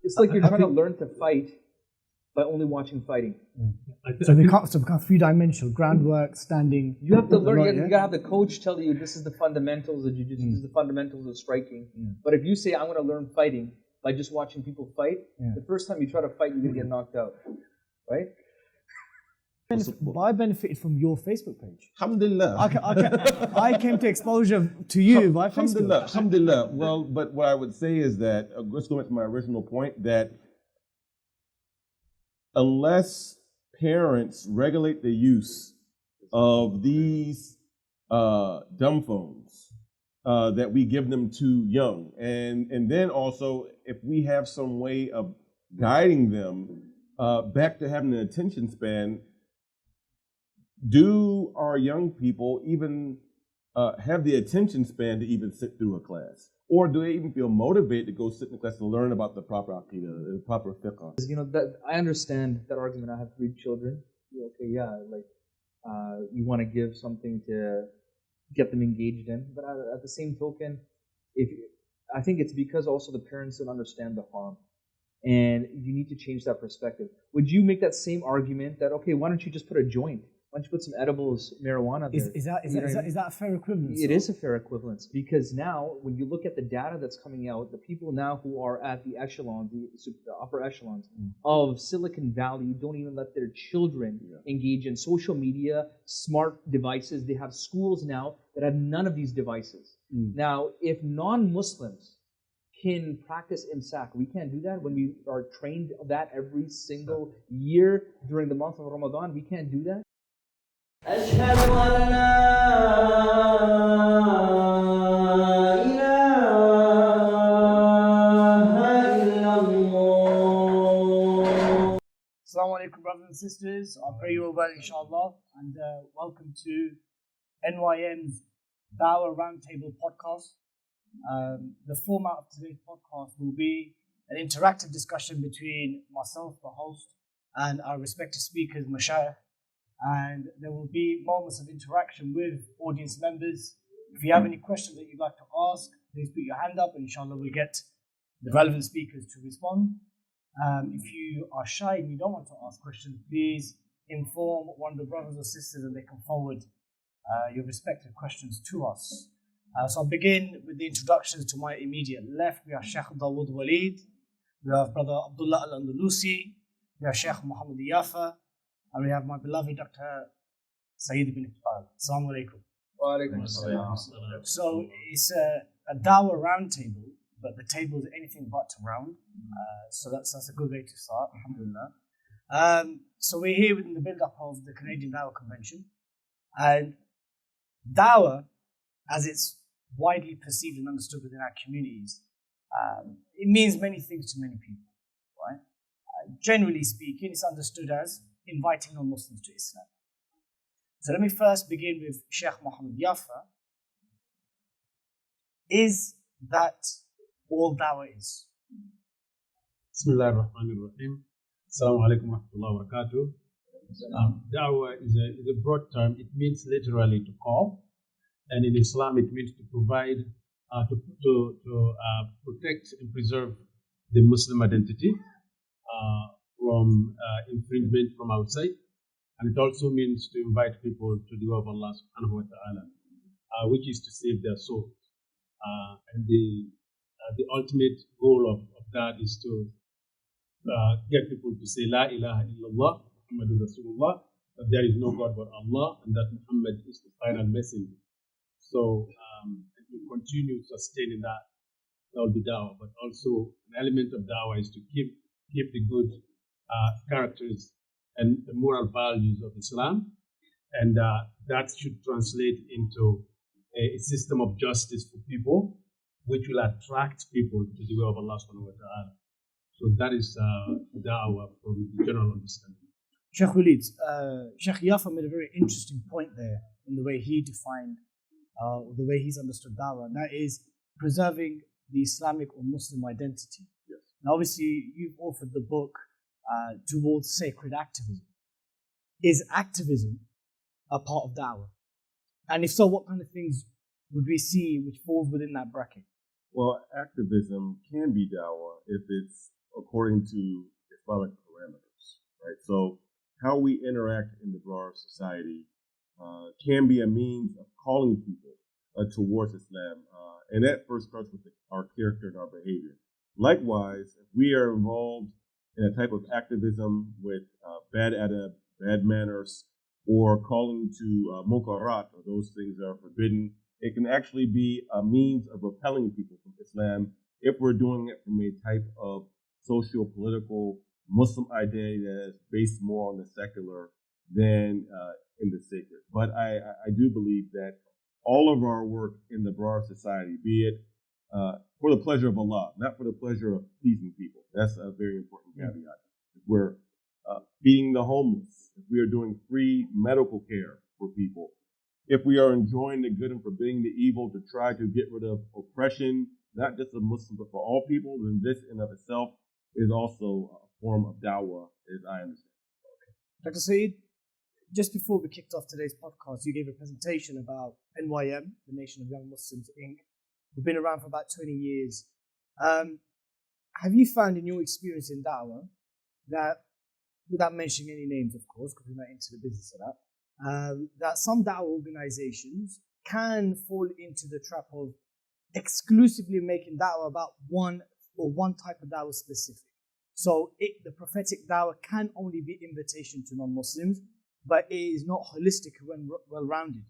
It's like you're trying to learn to fight by only watching fighting. So they can't become three-dimensional, groundwork, standing. You have to learn. You gotta have the coach tell you this is the fundamentals of jiu-jitsu, this is the fundamentals of striking. But if you say I'm going to learn fighting by just watching people fight, the first time you try to fight, you're going to get knocked out, right? I benefited from your Facebook page. Alhamdulillah. I came to exposure to you by Facebook. Alhamdulillah. Well, but what I would say is that, let's go back to my original point, that unless parents regulate the use of these dumb phones that we give them too young, and then also if we have some way of guiding them back to having an attention span, do our young people even have the attention span to even sit through a class? Or do they even feel motivated to go sit in the class and learn about the proper aqidah, the proper fiqh? You know, that I understand that argument. I have 3 children. Okay, yeah, like you want to give something to get them engaged in, but at the same token, I think it's because also the parents don't understand the harm, and you need to change that perspective. Would you make that same argument that, okay, why don't you just put a joint? Why don't you put some edibles, marijuana there? Is that a fair equivalence? It is a fair equivalence, because now when you look at the data that's coming out, the people now who are at the echelons, the upper echelons of Silicon Valley don't even let their children engage in social media, smart devices. They have schools now that have none of these devices. Now, if non-Muslims can practice imsak, we can't do that when we are trained that every single year during the month of Ramadan. We can't do that. أشهد أن لا إله إلا الله. Assalamu alaikum, brothers and sisters. I pray you all well, inshallah, and welcome to NYM's Dawah Roundtable podcast. The format of today's podcast will be an interactive discussion between myself, the host, and our respective speakers, Mashayikh. And there will be moments of interaction with audience members. If you have any questions that you'd like to ask, please put your hand up, and inshallah we'll get the relevant speakers to respond. If you are shy and you don't want to ask questions, please inform one of the brothers or sisters and they can forward your respective questions to us. So I'll begin with the introductions. To my immediate left, we have Sheikh Dawud Walid, we have Brother Abdullah Andalusi, we have Sheikh Mohamed Yaffa, and we have my beloved Dr. Syed ibn Iqbal. Assalamu alaikum. Wa alaikum assalam. So it's a Dawah roundtable, but the table is anything but round. So that's a good way to start, alhamdulillah. So we're here within the build-up of the Canadian Dawah Convention. And Dawah, as it's widely perceived and understood within our communities, it means many things to many people, right? Generally speaking, it's understood as inviting non-Muslims to Islam. So let me first begin with Sheikh Mohamed Yaffa. Is that all Dawah is? Bismillah ar-Rahman ar-Rahim. Assalamu alaikum wa rahmatullahi wa barakatuh. Dawah is a broad term. It means literally to call. And in Islam, it means to provide, to protect and preserve the Muslim identity from infringement from outside. And it also means to invite people to the way of Allah subhanahu wa ta'ala, which is to save their souls. And the ultimate goal of that is to get people to say, La ilaha illallah, Muhammadur Rasulullah, that there is no God but Allah, and that Muhammad is the final messenger. So if we continue sustaining that will be Dawah. But also an element of Dawah is to keep the good characters and the moral values of Islam, and that should translate into a system of justice for people, which will attract people to the way of Allah subhanahu wa ta'ala. So that is Dawah from the general understanding. Sheikh Walid, Sheikh Yaffa made a very interesting point there in the way he defined, the way he's understood Dawah, and that is preserving the Islamic or Muslim identity. Yes. Now, obviously, you've authored the book towards sacred activism. Is activism a part of Dawah? And if so, what kind of things would we see which falls within that bracket? Well, activism can be Dawah if it's according to Islamic parameters, right? So how we interact in the broader society can be a means of calling people towards Islam. And that first starts with our character and our behavior. Likewise, if we are involved in a type of activism with bad adab, bad manners, or calling to munkarat, or those things that are forbidden, it can actually be a means of repelling people from Islam if we're doing it from a type of socio-political Muslim identity that is based more on the secular than in the sacred. But I do believe that all of our work in the broader society, be it for the pleasure of Allah, not for the pleasure of pleasing people. That's a very important caveat. If we're feeding the homeless, if we are doing free medical care for people, if we are enjoying the good and forbidding the evil to try to get rid of oppression, not just of Muslims, but for all people, then this in of itself is also a form of dawah, as I understand. Dr. Syed, just before we kicked off today's podcast, you gave a presentation about NYM, the Nation of Young Muslims, Inc. We've been around for about 20 years. Have you found in your experience in dawah that, without mentioning any names, of course, because we're not into the business of that, that some dawah organizations can fall into the trap of exclusively making dawah about one type of dawah specific? So the prophetic dawah can only be invitation to non-Muslims, but it is not holistic and well-rounded.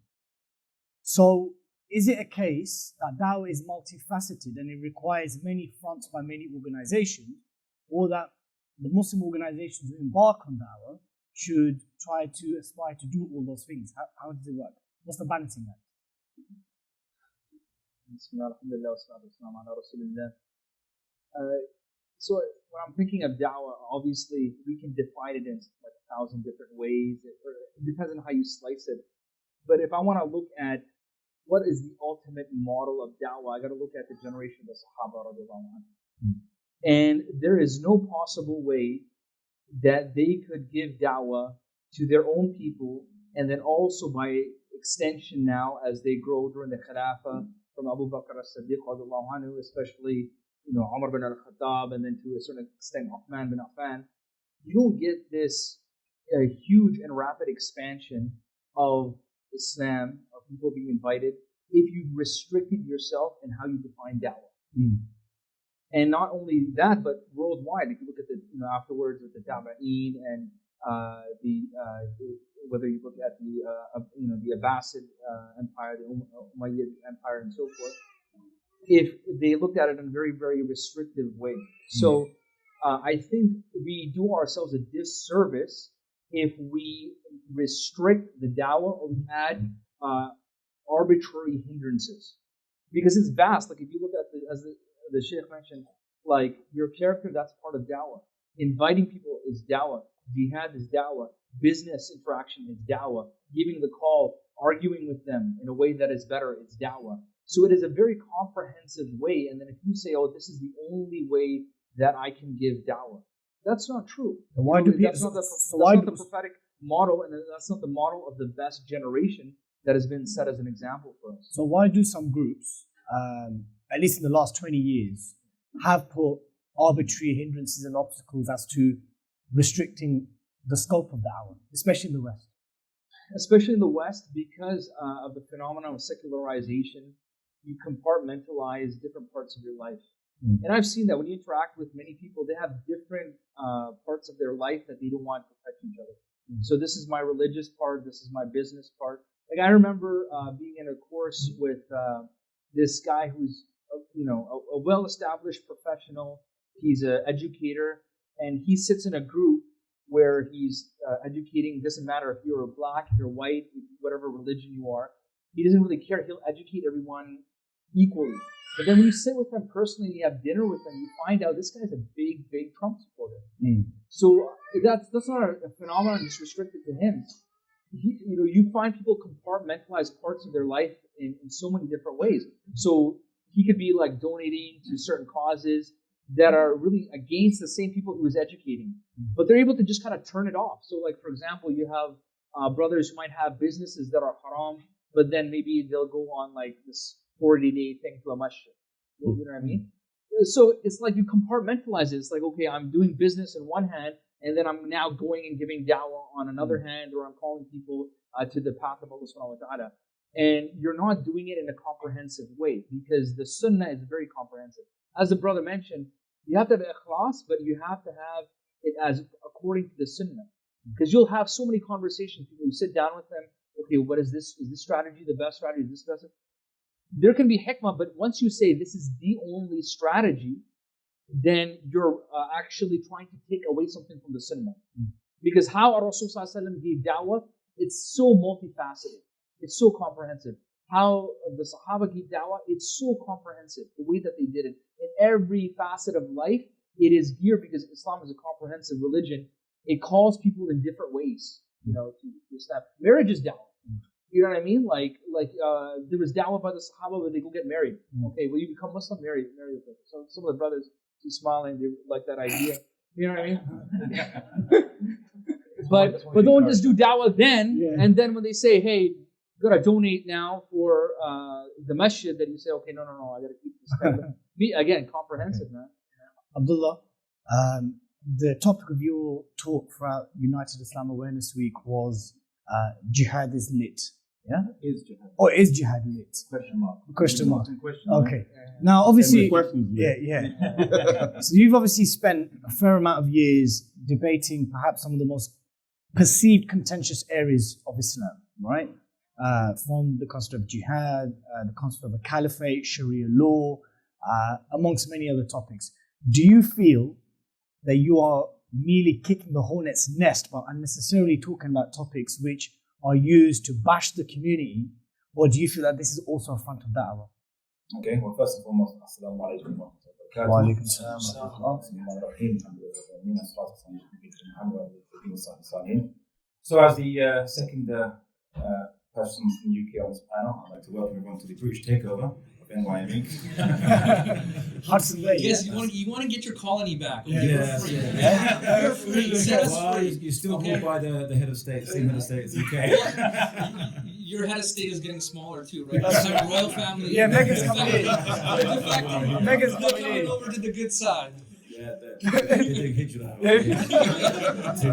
So is it a case that dawah is multifaceted and it requires many fronts by many organizations, or that the Muslim organizations who embark on dawah should try to aspire to do all those things? How does it work? What's the balancing act? So when I'm thinking of dawah, obviously we can define it in like 1,000 different ways. It depends on how you slice it. But if I want to look at what is the ultimate model of dawah, I got to look at the generation of the Sahaba radiallahu anhu. And there is no possible way that they could give dawah to their own people, and then also by extension now as they grow during the Khilafah from Abu Bakr as-Siddiq radiallahu anhu, especially Umar bin al-Khattab, and then to a certain extent Uthman bin Affan, you don't get this huge and rapid expansion of Islam, of people being invited, if you restricted yourself in how you define dawah. And not only that, but worldwide. If you look at the afterwards with the Tabi'een and whether you look at the Abbasid Empire, the Umayyad Empire, and so forth, if they looked at it in a very, very restrictive way. So I think we do ourselves a disservice if we restrict the dawah or we add arbitrary hindrances, because it's vast. Like if you look at as the Sheikh mentioned, like your character, that's part of dawah. Inviting people is dawah. Jihad is dawah. Business interaction is dawah. Giving the call, arguing with them in a way that is better, it's dawah. So it is a very comprehensive way. And then if you say, oh, this is the only way that I can give dawah, that's not true. Why do people? That's not the prophetic model, and that's not the model of the best generation that has been set as an example for us. So why do some groups, at least in the last 20 years, have put arbitrary hindrances and obstacles as to restricting the scope of dawah, especially in the West? Especially in the West, because of the phenomenon of secularization, you compartmentalize different parts of your life. And I've seen that when you interact with many people, they have different parts of their life that they don't want to touch each other. So this is my religious part, this is my business part. Like I remember being in a course with this guy who's a well-established professional. He's an educator, and he sits in a group where he's educating. Doesn't matter if you're black, if you're white, whatever religion you are. He doesn't really care. He'll educate everyone equally. But then when you sit with them personally and you have dinner with them, you find out this guy's a big, big Trump supporter. So that's not a phenomenon that's restricted to him. You find people compartmentalize parts of their life in so many different ways. So he could be like donating to certain causes that are really against the same people who is educating, but they're able to just kind of turn it off. So like, for example, you have brothers who might have businesses that are haram, but then maybe they'll go on like this 40-day thing to a masjid. You know what I mean? So it's like you compartmentalize it. It's like, okay, I'm doing business in one hand, and then I'm now going and giving dawah on another hand, or I'm calling people to the path of Allah subhanahu wa ta'ala. And you're not doing it in a comprehensive way, because the sunnah is very comprehensive. As the brother mentioned, you have to have ikhlas, but you have to have it as according to the sunnah. Because you'll have so many conversations, people, you sit down with them, okay, what is this? Is this strategy the best strategy? Is this best? There can be hikmah, but once you say this is the only strategy, then you're actually trying to take away something from the sunnah. Because how our Rasul gave da'wah, it's so multifaceted. It's so comprehensive. How the Sahaba gave da'wah, it's so comprehensive. The way that they did it. In every facet of life, it is geared, because Islam is a comprehensive religion. It calls people in different ways, to step. Marriage is da'wah. You know what I mean? Like there was da'wah by the Sahaba where they go get married. Okay, well, you become Muslim, marry with them. So some of the brothers keep smiling, they like that idea. You know what I mean? but don't just do da'wah then, and then when they say, hey, you gotta donate now for the masjid, that you say, okay, no, I gotta keep this. Be again comprehensive, man. Abdullah, the topic of your talk throughout United Islam Awareness Week was jihad is lit. Yeah? Is jihad. Or is jihad lit? Question mark. Okay. Now, obviously, So you've obviously spent a fair amount of years debating perhaps some of the most perceived contentious areas of Islam, right? From the concept of jihad, the concept of a caliphate, Sharia law, amongst many other topics. Do you feel that you are merely kicking the hornet's nest by unnecessarily talking about topics which are used to bash the community, or do you feel that this is also a front of da'wah? Okay, well, first and foremost, assalamu alaikum wa rahmatullahi Wa alaikum salam. So as the second person from the UK on this panel, I'd like to welcome everyone to the British takeover of NYM. Hudson Bay. Yes, you want to get your colony back. Yes. You're free. Set us free. You're still ruled by the head of state, same head of state as UK. Your head of state is getting smaller too, right? It's like royal family. Yeah, Meghan's coming in. Meghan's They're coming coming in. over to the good side. Yeah, they're doing hijrah to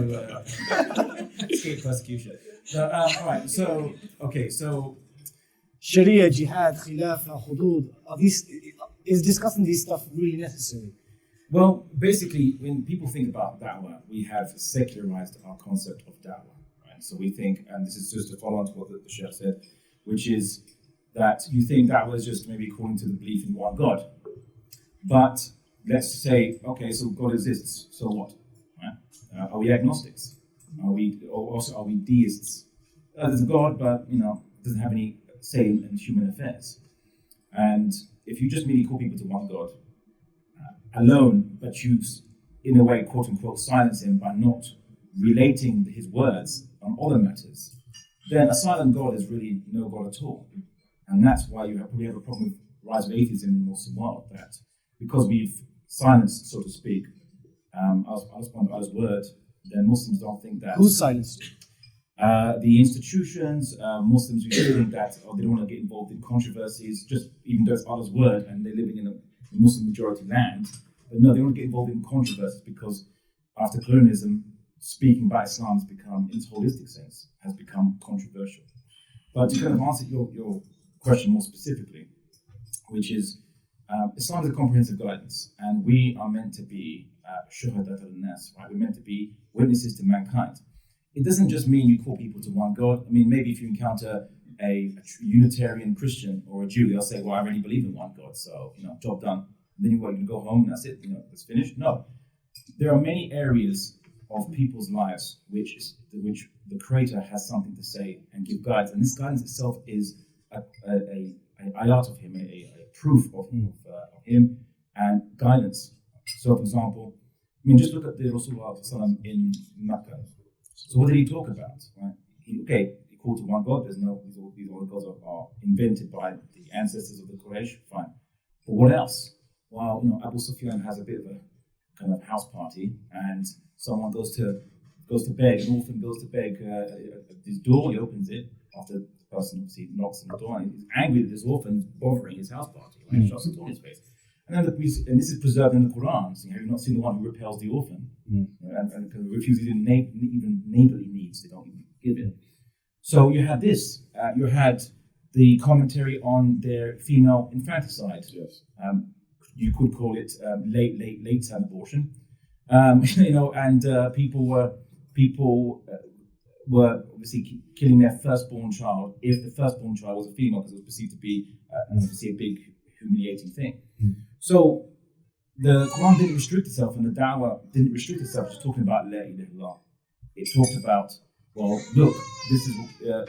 escape persecution. All right, so Sharia, jihad, khilafah, hudud. Is discussing these stuff really necessary? well, basically, when people think about da'wah, we have secularized our concept of da'wah, right? So we think, and this is just to follow on to what the Sheikh said, which is that you think da'wah is just maybe according to the belief in one God. But let's say, okay, so God exists, so what? Right? Are we agnostics? Are we deists? There's a God, but doesn't have any say in human affairs. And if you just merely call people to one God alone, but you, in a way, quote unquote, silence him by not relating his words on other matters, then a silent God is really no God at all. And that's why you probably have a problem with the rise of atheism in the Muslim world, that because we've silenced, so to speak, Allah's word, then Muslims don't think that. Who silenced you? The institutions, Muslims usually think that they don't want to get involved in controversies, just even though it's Allah's word and they're living in a Muslim majority land. But no, they don't want to get involved in controversies because after colonialism, speaking about Islam has become, in its holistic sense, has become controversial. But to kind of answer your question more specifically, which is Islam is a comprehensive guidance, and we are meant to be shuhadat al-nas, right? We're meant to be witnesses to mankind. It doesn't just mean you call people to one God. I mean, maybe if you encounter a Unitarian Christian or a Jew, they'll say, well, I already believe in one God, so, job done. And then you can go home and that's it, it's finished. No. There are many areas of people's lives which the Creator has something to say and give guidance. And this guidance itself is a ayat of Him, a proof of Him and guidance. So, for example, just look at the Rasulullah in Makkah. So what did he talk about? Right? He called to one God. These other gods are invented by the ancestors of the Quraysh. Fine. But what else? Well, Abu Sufyan has a bit of a kind of house party, and someone goes to beg. An orphan goes to beg at his door. He opens it after the person obviously knocks on the door, and he's angry that this orphan is bothering his house party. Right? He shuts the door in his face. And this is preserved in the Quran. So have you not seen the one who repels the orphan and refuses even neighborly needs? They don't even give it. So you had this. You had the commentary on their female infanticide. Yes. You could call it late-term abortion. And people were obviously killing their firstborn child if the firstborn child was a female, because it was perceived to be obviously a big humiliating thing. So the Quran didn't restrict itself, and the Dawah didn't restrict itself to talking about La ilaha illallah. It talked about, well, look, this is.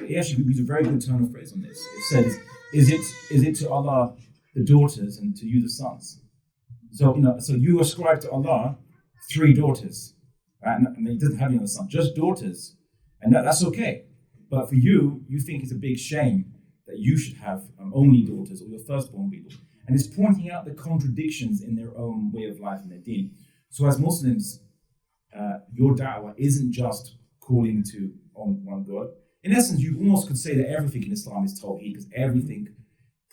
He actually used a very good turn of phrase on this. It says, "Is it to Allah the daughters and to you the sons?" So so you ascribe to Allah 3 daughters, right? And He doesn't have any other son, just daughters, and that's okay. But for you think it's a big shame that you should have only daughters, or your firstborn be daughters. And it's pointing out the contradictions in their own way of life and their deen. So as Muslims, your da'wah isn't just calling to on one God. In essence, you almost could say that everything in Islam is Tawheed, because everything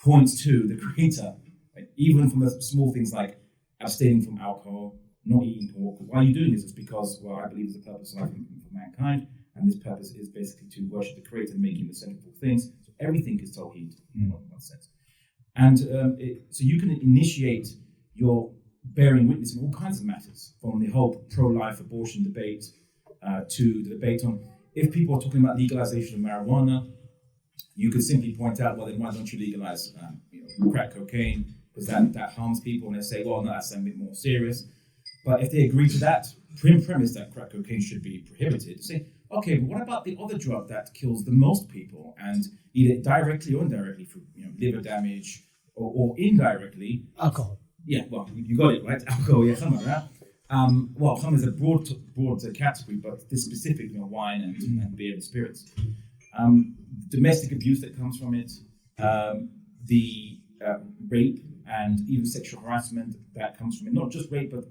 points to the Creator. Right? Even from the small things like abstaining from alcohol, not eating pork. Why are you doing this? It's because, well, I believe there's a purpose for mankind, and this purpose is basically to worship the Creator, making the central things. So everything is Tawheed in one sense. And so you can initiate your bearing witness in all kinds of matters, from the whole pro-life abortion debate to the debate on if people are talking about legalization of marijuana, you could simply point out, well, then why don't you legalize crack cocaine, because that harms people, and they say, well, no, that's a bit more serious. But if they agree to that premise that crack cocaine should be prohibited, say, okay, but what about the other drug that kills the most people, and either directly or indirectly through liver damage, or indirectly? Alcohol. Yeah, well, you got it, right? Alcohol, yeah, khamr, right? Well, khamr is a broad category, but this specific, wine and beer and spirits. Domestic abuse that comes from it, the rape and even sexual harassment that comes from it. Not just rape, but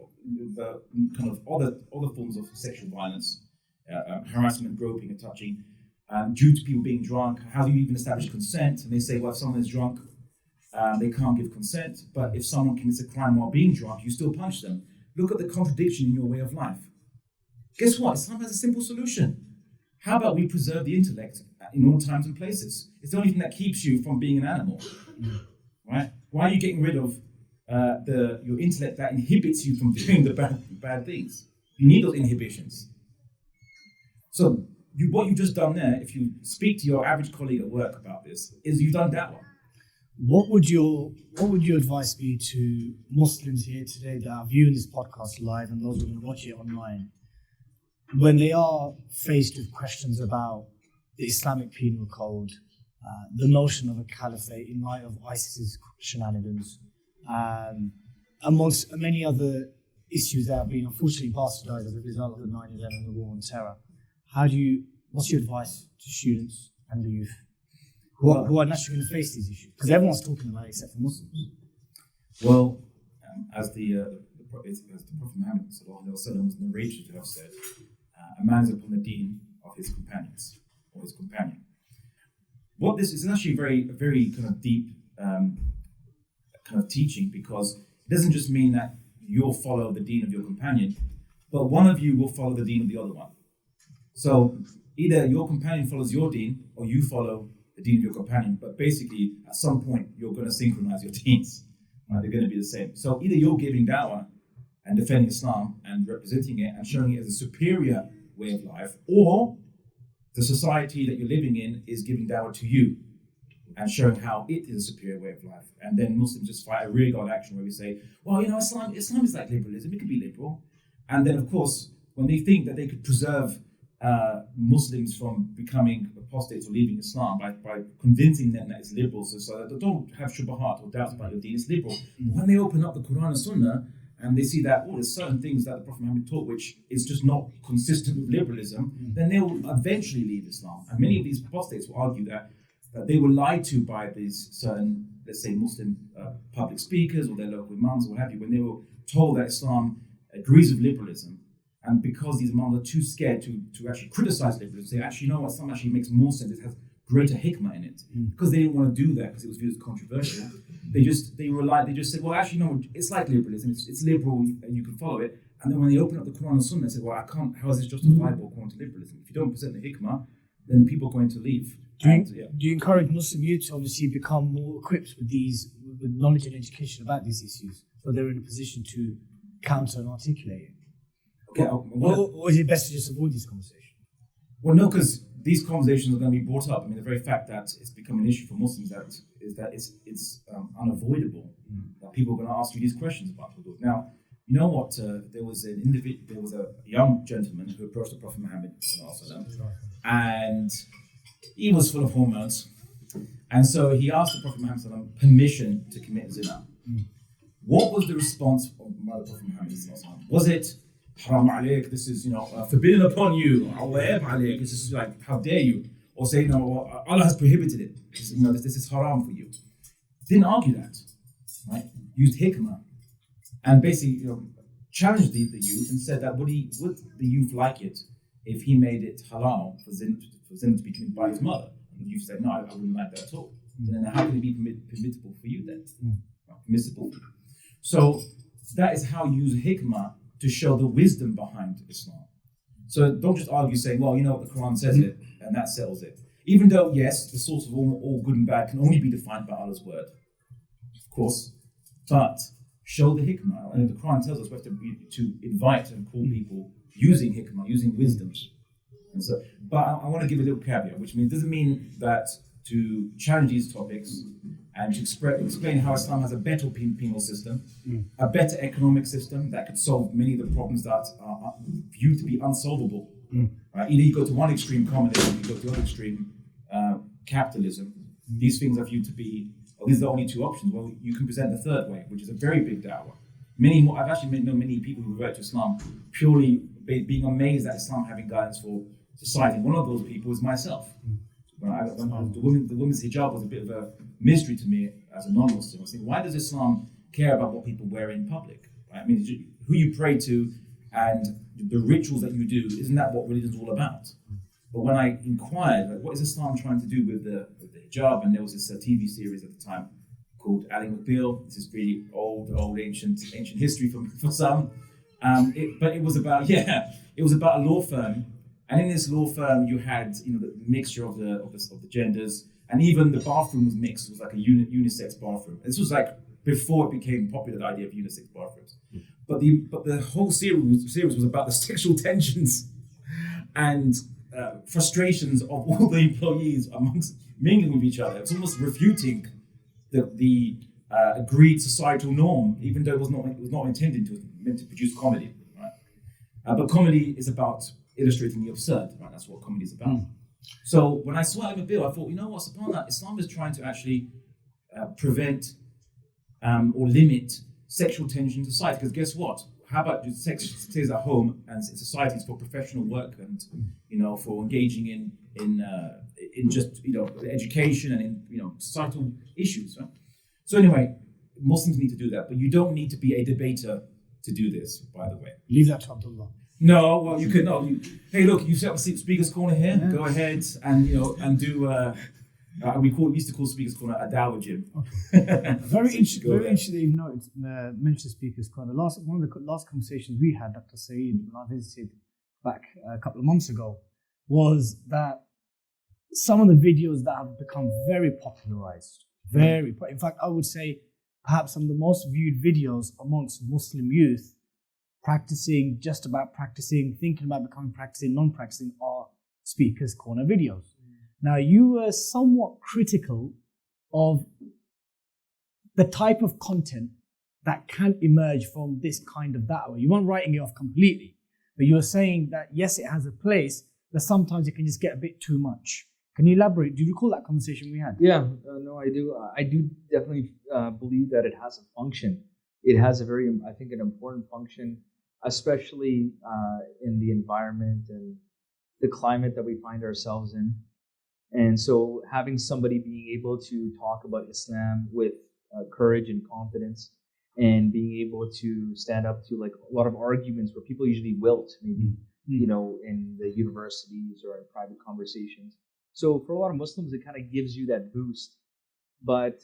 the kind of other forms of sexual violence, harassment, groping and touching, due to people being drunk. How do you even establish consent? And they say, well, if someone is drunk, they can't give consent, but if someone commits a crime while being drunk, you still punish them. Look at the contradiction in your way of life. Guess what? Islam has a simple solution. How about we preserve the intellect in all times and places? It's the only thing that keeps you from being an animal, right? Why are you getting rid of your intellect that inhibits you from doing the bad things? You need those inhibitions. So what you've just done there, if you speak to your average colleague at work about this, is you've done da'wah. What would your advice be to Muslims here today that are viewing this podcast live and those who are going to watch it online, when they are faced with questions about the Islamic Penal Code, the notion of a caliphate in light of ISIS's shenanigans, amongst many other issues that have been unfortunately bastardized as a result of the 9/11 and the war on terror? What's your advice to students and the youth who are naturally going to face these issues? Because everyone's talking about it except for Muslims. Well, as the Prophet Muhammad was narrated to have said, a man is upon the deen of his companions, or his companion. What this is actually a very kind of deep kind of teaching, because it doesn't just mean that you'll follow the deen of your companion, but one of you will follow the deen of the other one. So either your companion follows your deen, or you follow the deen of your companion, but basically at some point you're going to synchronize your deens, right? They're going to be the same. So either you're giving da'wah and defending Islam and representing it and showing it as a superior way of life, or the society that you're living in is giving da'wah to you and showing how it is a superior way of life. And then Muslims just fight a rearguard action where we say, well, Islam is like liberalism, it can be liberal. And then of course, when they think that they could preserve Muslims from becoming apostates or leaving Islam by convincing them that it's liberal, so that they don't have shubahat or doubts about your deen, it's liberal. When they open up the Quran and Sunnah and they see that, there's certain things that the Prophet Muhammad taught which is just not consistent with liberalism, then they will eventually leave Islam. And many of these apostates will argue that they were lied to by these certain, let's say, Muslim public speakers or their local imams or what have you, when they were told that Islam agrees with liberalism. And because these imams are too scared to actually criticize liberalism, say, actually, Islam actually makes more sense, it has greater hikmah in it. Because they didn't want to do that because it was viewed as controversial, They just said, well, actually, no, it's like liberalism. It's liberal, and you can follow it. And then when they open up the Quran and Sunnah, they say, well, I can't. How is this justifiable according to liberalism? If you don't present the hikmah, then people are going to leave. Do you encourage Muslim youth to obviously become more equipped with knowledge and education about these issues, so they're in a position to counter and articulate it? Okay, or is it best to just avoid these conversations? Well, no, because these conversations are going to be brought up. I mean, the very fact that it's become an issue for Muslims is that it's unavoidable that people are going to ask you these questions about hudud. Now, you know what? There was a young gentleman who approached the Prophet Muhammad, and he was full of hormones, and so he asked the Prophet Muhammad permission to commit zina. What was the response of the Prophet Muhammad? Was it haram alayk, this is forbidden upon you, Allah alayk, this is like, how dare you? Or say, no, Allah has prohibited it. This is haram for you. Didn't argue that, right? Used hikmah and basically challenged the youth and said that would the youth like it if he made it halal for zina to be committed by his mother? And the youth said, no, I wouldn't like that at all. And then how can it be permissible for you then? Permissible. So that is how you use hikmah to show the wisdom behind Islam. So don't just argue saying, well, the Quran says it and that settles it. Even though, yes, the source of all good and bad can only be defined by Allah's word, of course, but show the hikmah. And the Quran tells us we have to invite and call people using hikmah, using wisdom. And so, but I want to give a little caveat, which means it doesn't mean that to challenge these topics and to explain how Islam has a better penal system, a better economic system that could solve many of the problems that are viewed to be unsolvable. Right? Either you go to one extreme, communism, you go to the other extreme, capitalism. These things are viewed to be, these are the only two options. Well, you can present the third way, which is a very big dawah. I've actually known many people who revert to Islam purely being amazed at Islam having guidance for society. One of those people is myself. When the women's hijab was a bit of a mystery to me as a non-Muslim. I was thinking, why does Islam care about what people wear in public? Right? I mean, who you pray to and the rituals that you do, isn't that what religion is all about? But when I inquired, what is Islam trying to do with the hijab? And there was this TV series at the time called Ali McBeal. This is really old ancient history for some. But it was about a law firm. And in this law firm, you had the mixture of the genders, and even the bathroom was mixed. It was like a unisex bathroom. This was like before it became popular, the idea of unisex bathrooms. But the whole series was about the sexual tensions and frustrations of all the employees amongst mingling with each other. It's almost refuting the agreed societal norm, even though it was not intended to meant to produce comedy. Right? But comedy is about illustrating the absurd, right? That's what comedy is about. So when I saw Ali McBeal, I thought, what? SubhanAllah, Islam is trying to actually prevent or limit sexual tension in society. Because guess what? How about sex stays at home and society is for professional work and for engaging in just education and in societal issues. Right? So anyway, Muslims need to do that, but you don't need to be a debater to do this. By the way, leave that to Abdullah. No, well, you can. No, hey, look, you set up a Speaker's Corner here. Yeah. Go ahead and and do. We used to call Speaker's Corner a Dawah gym. Okay. Very interesting that you've mentioned Speaker's Corner. One of the last conversations we had, Dr. Syed, when I visited back a couple of months ago, was that some of the videos that have become very popularized, in fact, I would say perhaps some of the most viewed videos amongst Muslim youth, practicing, thinking about becoming practicing, non-practicing, are Speaker's Corner videos. Now, you were somewhat critical of the type of content that can emerge from this kind of da'wah. You weren't writing it off completely, but you were saying that, yes, it has a place, but sometimes it can just get a bit too much. Can you elaborate? Do you recall that conversation we had? Yeah, no, I do. I do definitely believe that it has a function. It has an important function, especially in the environment and the climate that we find ourselves in. And so having somebody being able to talk about Islam with courage and confidence and being able to stand up to like a lot of arguments where people usually wilt, maybe, in the universities or in private conversations. So for a lot of Muslims, it kind of gives you that boost. But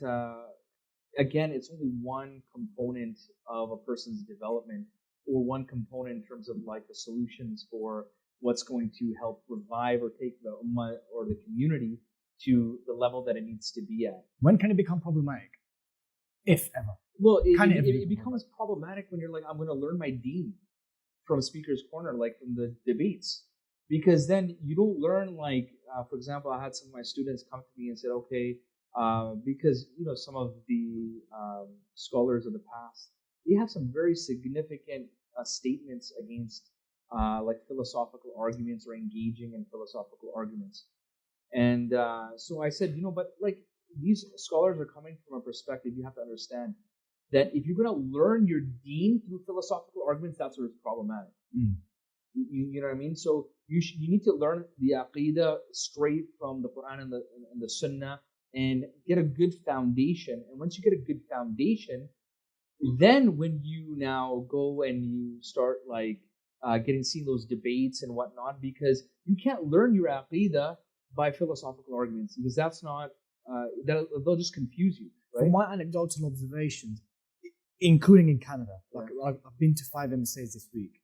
again, it's only one component of a person's development, or one component in terms of like the solutions for what's going to help revive or take the ummah or the community to the level that it needs to be at. When can it become problematic? If ever. Well, Can it becomes problematic when you're like, I'm going to learn my deen from Speaker's Corner, like from the debates. Because then you don't learn, like, for example, I had some of my students come to me and said, okay, because, you know, some of the scholars of the past, they have some very significant statements against like philosophical arguments or engaging in philosophical arguments. And so I said, you know, but like these scholars are coming from a perspective, you have to understand that if you're going to learn your deen through philosophical arguments, that's where it's problematic. You know what I mean? So you need to learn the Aqidah straight from the Quran and the Sunnah and get a good foundation. And once you get a good foundation, then when you now go and you start like seeing those debates and whatnot, because you can't learn your Aqidah by philosophical arguments, because that's not, they'll just confuse you. Right? From my anecdotal observations, including in Canada, like I've been to 5 MSAs this week,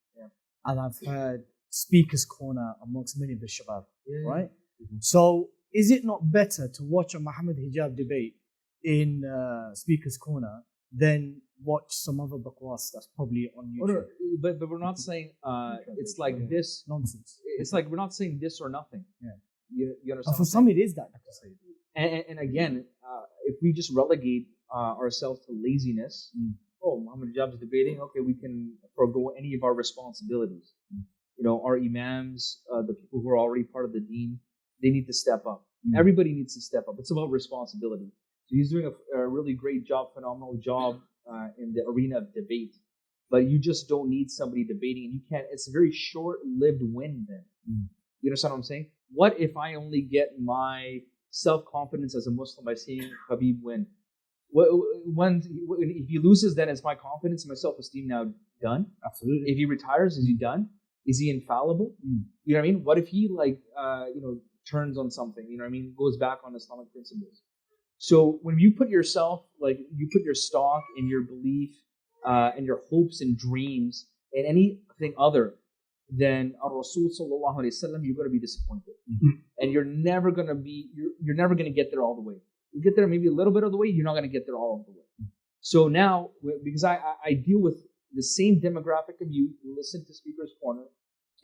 and I've heard Speaker's Corner amongst many of the Shabab, right? Mm-hmm. So is it not better to watch a Muhammad Hijab debate in Speaker's Corner than watch some other bakwas that's probably on YouTube? But we're not saying it's like this. Nonsense. It's like we're not saying this or nothing. Yeah. You understand? For some it is that. And again, if we just relegate ourselves to laziness, Muhammad Hijab is debating, okay, we can forego any of our responsibilities. You know, our imams, the people who are already part of the deen, they need to step up. Everybody needs to step up. It's about responsibility. So he's doing a really great job, phenomenal job in the arena of debate. But you just don't need somebody debating, and you can't. It's a very short-lived win then. You understand what I'm saying? What if I only get my self-confidence as a Muslim by seeing Habib win? If he loses, then is my confidence and my self-esteem now done? Absolutely. If he retires, is he done? Is he infallible? You know what I mean? What if he turns on something? You know what I mean? Goes back on Islamic principles. So when you put yourself, you put your stock in your belief and your hopes and dreams in anything other than Rasul sallallahu alaihi wasallam, you're going to be disappointed, and you're never going to get there all the way. You get there maybe a little bit of the way, you're not going to get there all of the way. So now, because I deal with the same demographic of youth who listen to Speaker's Corner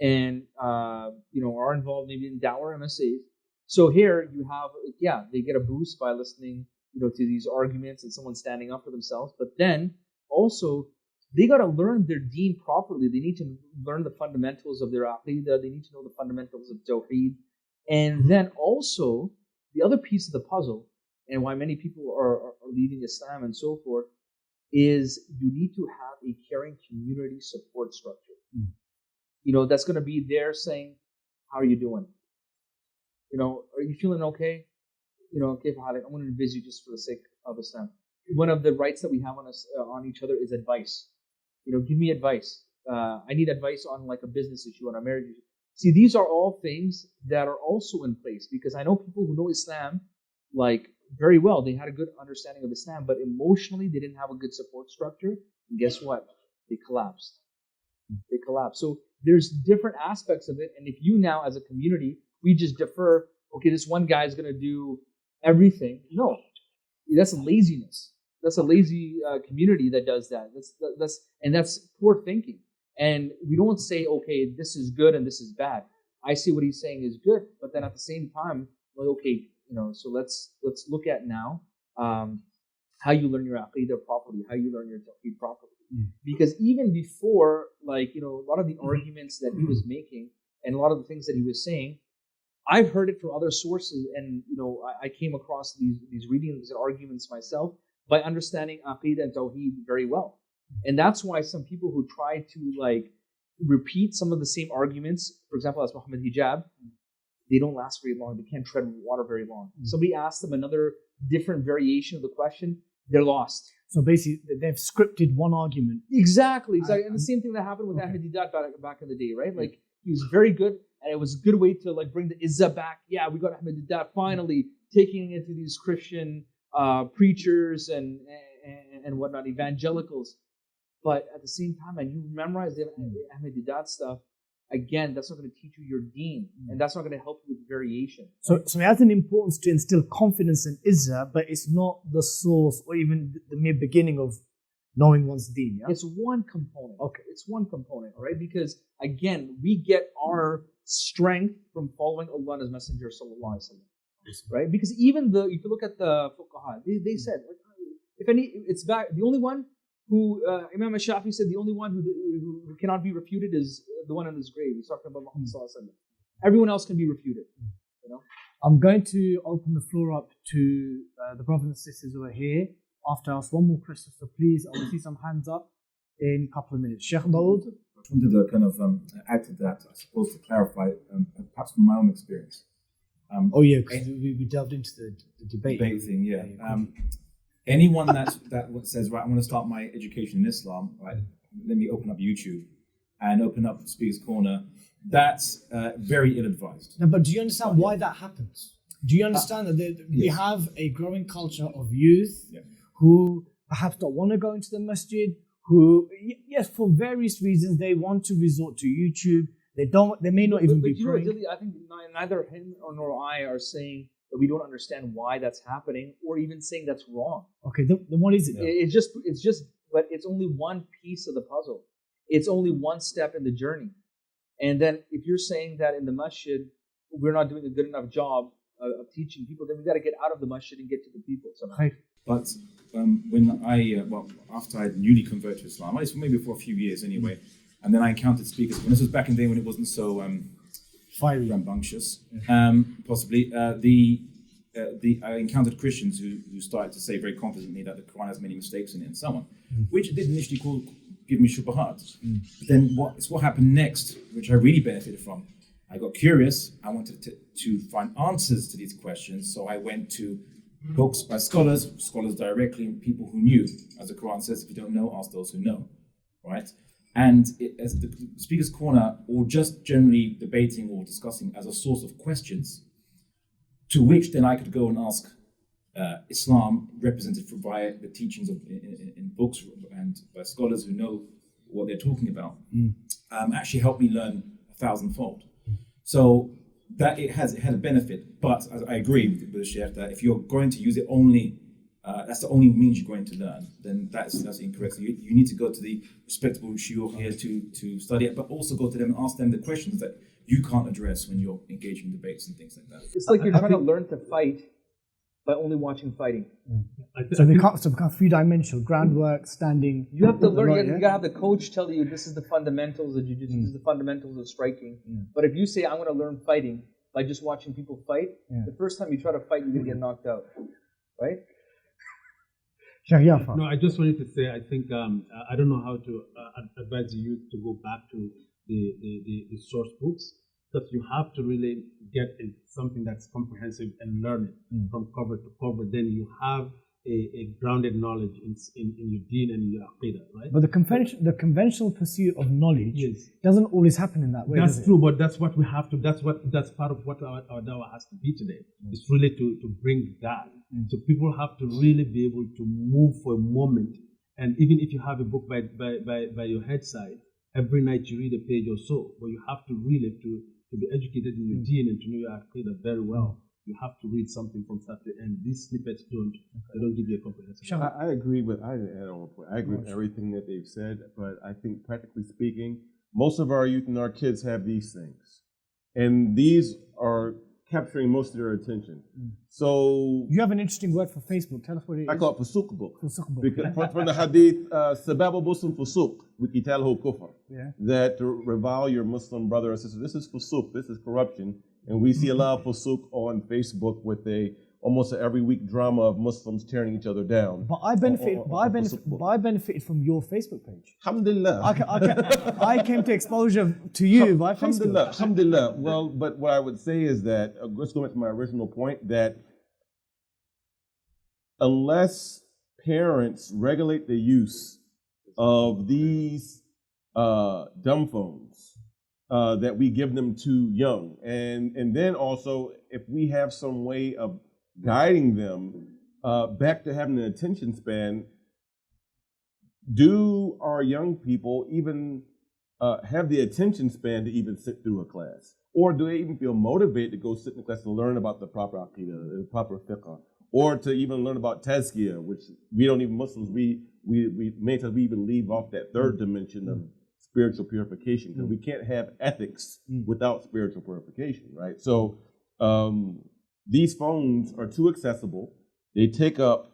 and are involved maybe in Dawah MSAs. So here you have, they get a boost by listening, to these arguments and someone standing up for themselves. But then also they got to learn their deen properly. They need to learn the fundamentals of their aqidah. They need to know the fundamentals of tawheed. And then also the other piece of the puzzle, and why many people are leaving Islam and so forth, is you need to have a caring community support structure. That's going to be there saying, how are you doing? Are you feeling okay? I'm going to visit you just for the sake of Islam. One of the rights that we have on us on each other is advice. Give me advice. I need advice on like a business issue, on a marriage issue. See, these are all things that are also in place, because I know people who know Islam like very well. They had a good understanding of Islam, but emotionally they didn't have a good support structure. And guess what? They collapsed. So there's different aspects of it. And if you now as a community, we just defer, okay, this one guy is going to do everything. No, that's laziness. That's a lazy community that does that. That's poor thinking. And we don't say, okay, this is good and this is bad. I see what he's saying is good, but then at the same time, like, okay, so let's look at now how you learn your aqidah properly, how you learn your tawheed properly. Because even before, a lot of the arguments that he was making and a lot of the things that he was saying, I've heard it from other sources, and I came across these readings and arguments myself by understanding aqidah and tawheed very well. And that's why some people who try to repeat some of the same arguments, for example, as Muhammad Hijab, they don't last very long. They can't tread water very long. Somebody asks them another different variation of the question, they're lost. So basically, they've scripted one argument. Exactly. And the same thing that happened with Ahmed Didat back in the day, right? Like, he was very good, and it was a good way to bring the Izzah back. Yeah, we got Ahmed Didat finally taking it to these Christian preachers and and whatnot, evangelicals. But at the same time, and you memorize the Ahmadiyyat stuff, again, that's not going to teach you your deen, and that's not going to help you with variation. So it has an importance to instill confidence in Izzah, but it's not the source or even the mere beginning of knowing one's deen. Yeah? It's one component. Okay. It's one component, right? Because again, we get our strength from following Allah and His Messenger, sallallahu alaihi wasallam, right? Because even if you look at the fuqaha, they said, the only one who Imam Shafi said the only one who cannot be refuted is the one in his grave. He's talking about Muhammad sallallahu alaihi wasallam. Everyone else can be refuted. You know. I'm going to open the floor up to the brothers and sisters who are here. After I ask one more question, so please, I will see some hands up in a couple of minutes. Sheikh Dawud. I just wanted to kind of add to that, I suppose, to clarify, perhaps from my own experience. Because we delved into the debate thing, yeah. Anyone that says, right, I want to start my education in Islam, right, let me open up YouTube and open up Speaker's Corner, that's very ill-advised. No, but do you understand why that happens? Do you understand that we have a growing culture of youth who perhaps don't want to go into the masjid, who, yes, for various reasons, they want to resort to YouTube. They may not even be praying. Dilly, I think neither him nor I are saying that we don't understand why that's happening, or even saying that's wrong. Okay, then what is it? But it's only one piece of the puzzle. It's only one step in the journey. And then if you're saying that in the masjid, we're not doing a good enough job of teaching people, then we got to get out of the masjid and get to the people somehow. But when after I newly converted to Islam, maybe for a few years anyway, and then I encountered speakers. This was back in the day when it wasn't so fiery, rambunctious. Possibly, I encountered Christians who started to say very confidently that the Quran has many mistakes in it and so on, which did initially give me shubahat. But then what happened next, which I really benefited from, I got curious. I wanted to find answers to these questions, so I went to books by scholars directly, and people who knew. As the Quran says, if you don't know, ask those who know, right? And as the Speaker's Corner, or just generally debating or discussing as a source of questions, to which then I could go and ask Islam, represented via the teachings in books and by scholars who know what they're talking about, actually helped me learn 1,000-fold. So that it had a benefit, but I agree with the Sheikh that if you're going to use it only, that's the only means you're going to learn, then that's incorrect. So you need to go to the respectable shiur here to study it, but also go to them and ask them the questions that you can't address when you're engaging in debates and things like that. It's like you're trying to learn to fight by only watching fighting. So it becomes three-dimensional, groundwork, standing. You have to learn, you got to have the coach tell you this is the fundamentals of jiu-jitsu, this is the fundamentals of striking. But if you say, I'm going to learn fighting by just watching people fight, the first time you try to fight, you're going to get knocked out, right? No, I just wanted to say, I think, I don't know how to advise the youth to go back to the source books, because you have to really get something that's comprehensive and learn it from cover to cover. Then you have a grounded knowledge in your deen and in your aqidah, right? But the conventional pursuit of knowledge doesn't always happen in that way. That's true, but that's what we have to. That's part of what our dawah has to be today. It's really to bring that. So people have to really be able to move for a moment, and even if you have a book by your bedside, every night you read a page or so, but you have to really to be educated in your deen and to know your aqidah very well. You have to read something from start to end. These snippets don't give you a comprehensive. I agree with everything that they've said, but I think practically speaking, most of our youth and our kids have these things, and these are capturing most of their attention. So you have an interesting word for Facebook. Tell us what it is. I call it fusuq book. Because from the hadith, sabab muslim fusuq, wiqitaluhu kufr. That to revile your Muslim brother or sister. This is fusuq. This is corruption. And we see a lot of fusuq on Facebook with almost every week drama of Muslims tearing each other down. But I benefited from your Facebook page. Alhamdulillah. I came to exposure to you by Facebook. Alhamdulillah. Well, but what I would say is that, let's go back to my original point, that unless parents regulate the use of these dumb phones, that we give them too young. And then also, if we have some way of guiding them back to having an attention span, do our young people even have the attention span to even sit through a class? Or do they even feel motivated to go sit in the class to learn about the proper aqidah, the proper fiqh, or to even learn about tazkiyah, which we don't even, Muslims, we many times we even leave off that third dimension of spiritual purification, because we can't have ethics without spiritual purification, right? So these phones are too accessible. They take up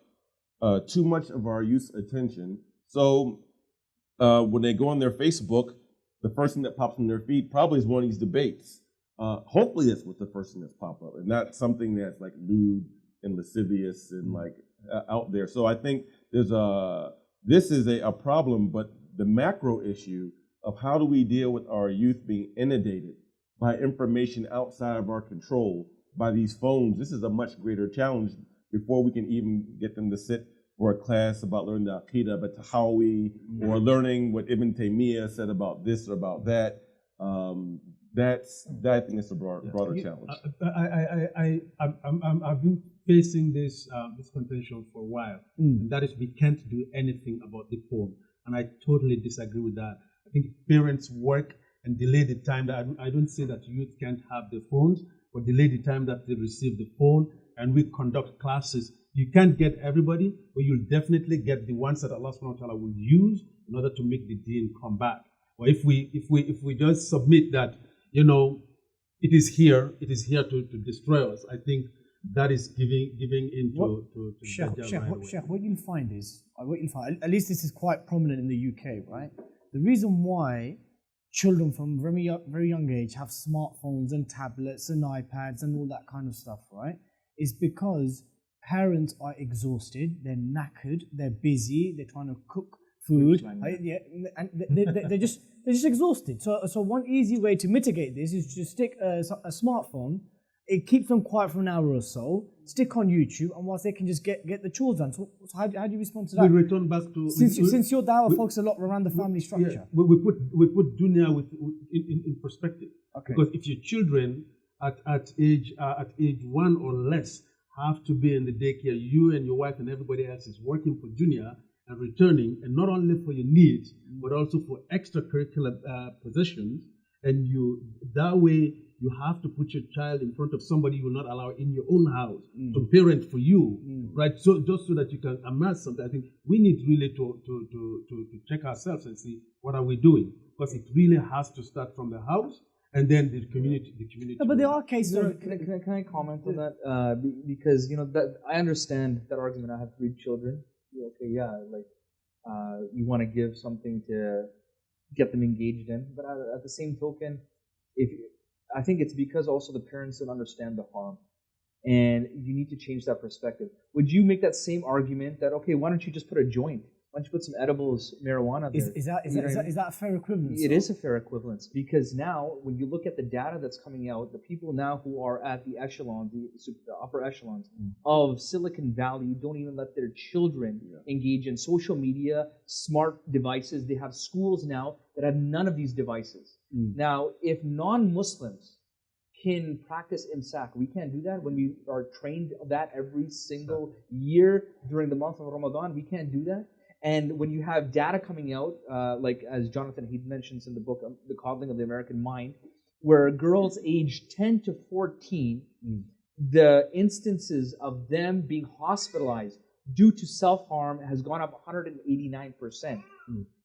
too much of our youth's attention. So when they go on their Facebook, the first thing that pops in their feed probably is one of these debates. Hopefully that's what the first thing that's popped up, and not something that's like lewd and lascivious and like out there. So I think this is a problem, but the macro issue of how do we deal with our youth being inundated by information outside of our control by these phones, this is a much greater challenge before we can even get them to sit for a class about learning the Aqidah, about Tahawi, or learning what Ibn Taymiyyah said about this or about that. I think it's a broader challenge. I've been facing this contention for a while, and that is we can't do anything about the phone, and I totally disagree with that. I think parents work and delay the time that I don't say that youth can't have the phones, but delay the time that they receive the phone, and we conduct classes. You can't get everybody, but you'll definitely get the ones that Allah subhanahu wa ta'ala will use in order to make the deen come back. Or if we just submit that, it is here to destroy us, I think that is giving into Sheikh, what you'll find is, at least this is quite prominent in the UK, right? The reason why children from very young age have smartphones and tablets and iPads and all that kind of stuff, right, is because parents are exhausted, they're knackered, they're busy, they're trying to cook food, and they're just exhausted. So one easy way to mitigate this is to stick a smartphone. It keeps them quiet for an hour or so. Stick on YouTube, and whilst they can just get the chores done. So how do you respond to that? We return back to since your dawah focuses a lot around the family structure. Yeah, we put dunya in perspective. Okay. Because if your children at age 1 or less have to be in the daycare, you and your wife and everybody else is working for dunya and returning, and not only for your needs but also for extracurricular positions, and that way you have to put your child in front of somebody you will not allow in your own house to parent for you, right? So just so that you can amass something. I think we need really to check ourselves and see what are we doing, because it really has to start from the house and then the community. No, but there are cases. Can I comment on that? Because that I understand that argument. I have 3 children. Okay, yeah, you want to give something to get them engaged in, but at the same token, I think it's because also the parents don't understand the harm, and you need to change that perspective. Would you make that same argument that, okay, why don't you just put a joint? Why don't you put some edibles, marijuana there? Is that a fair equivalence? It is a fair equivalence, because now when you look at the data that's coming out, the people now who are at the echelons, the upper echelons of Silicon Valley don't even let their children engage in social media, smart devices. They have schools now that have none of these devices. Now, if non-Muslims can practice imsak, we can't do that when we are trained that every single year during the month of Ramadan. We can't do that. And when you have data coming out, like as Jonathan Heath mentions in the book, The Coddling of the American Mind, where girls aged 10 to 14, the instances of them being hospitalized due to self-harm has gone up 189%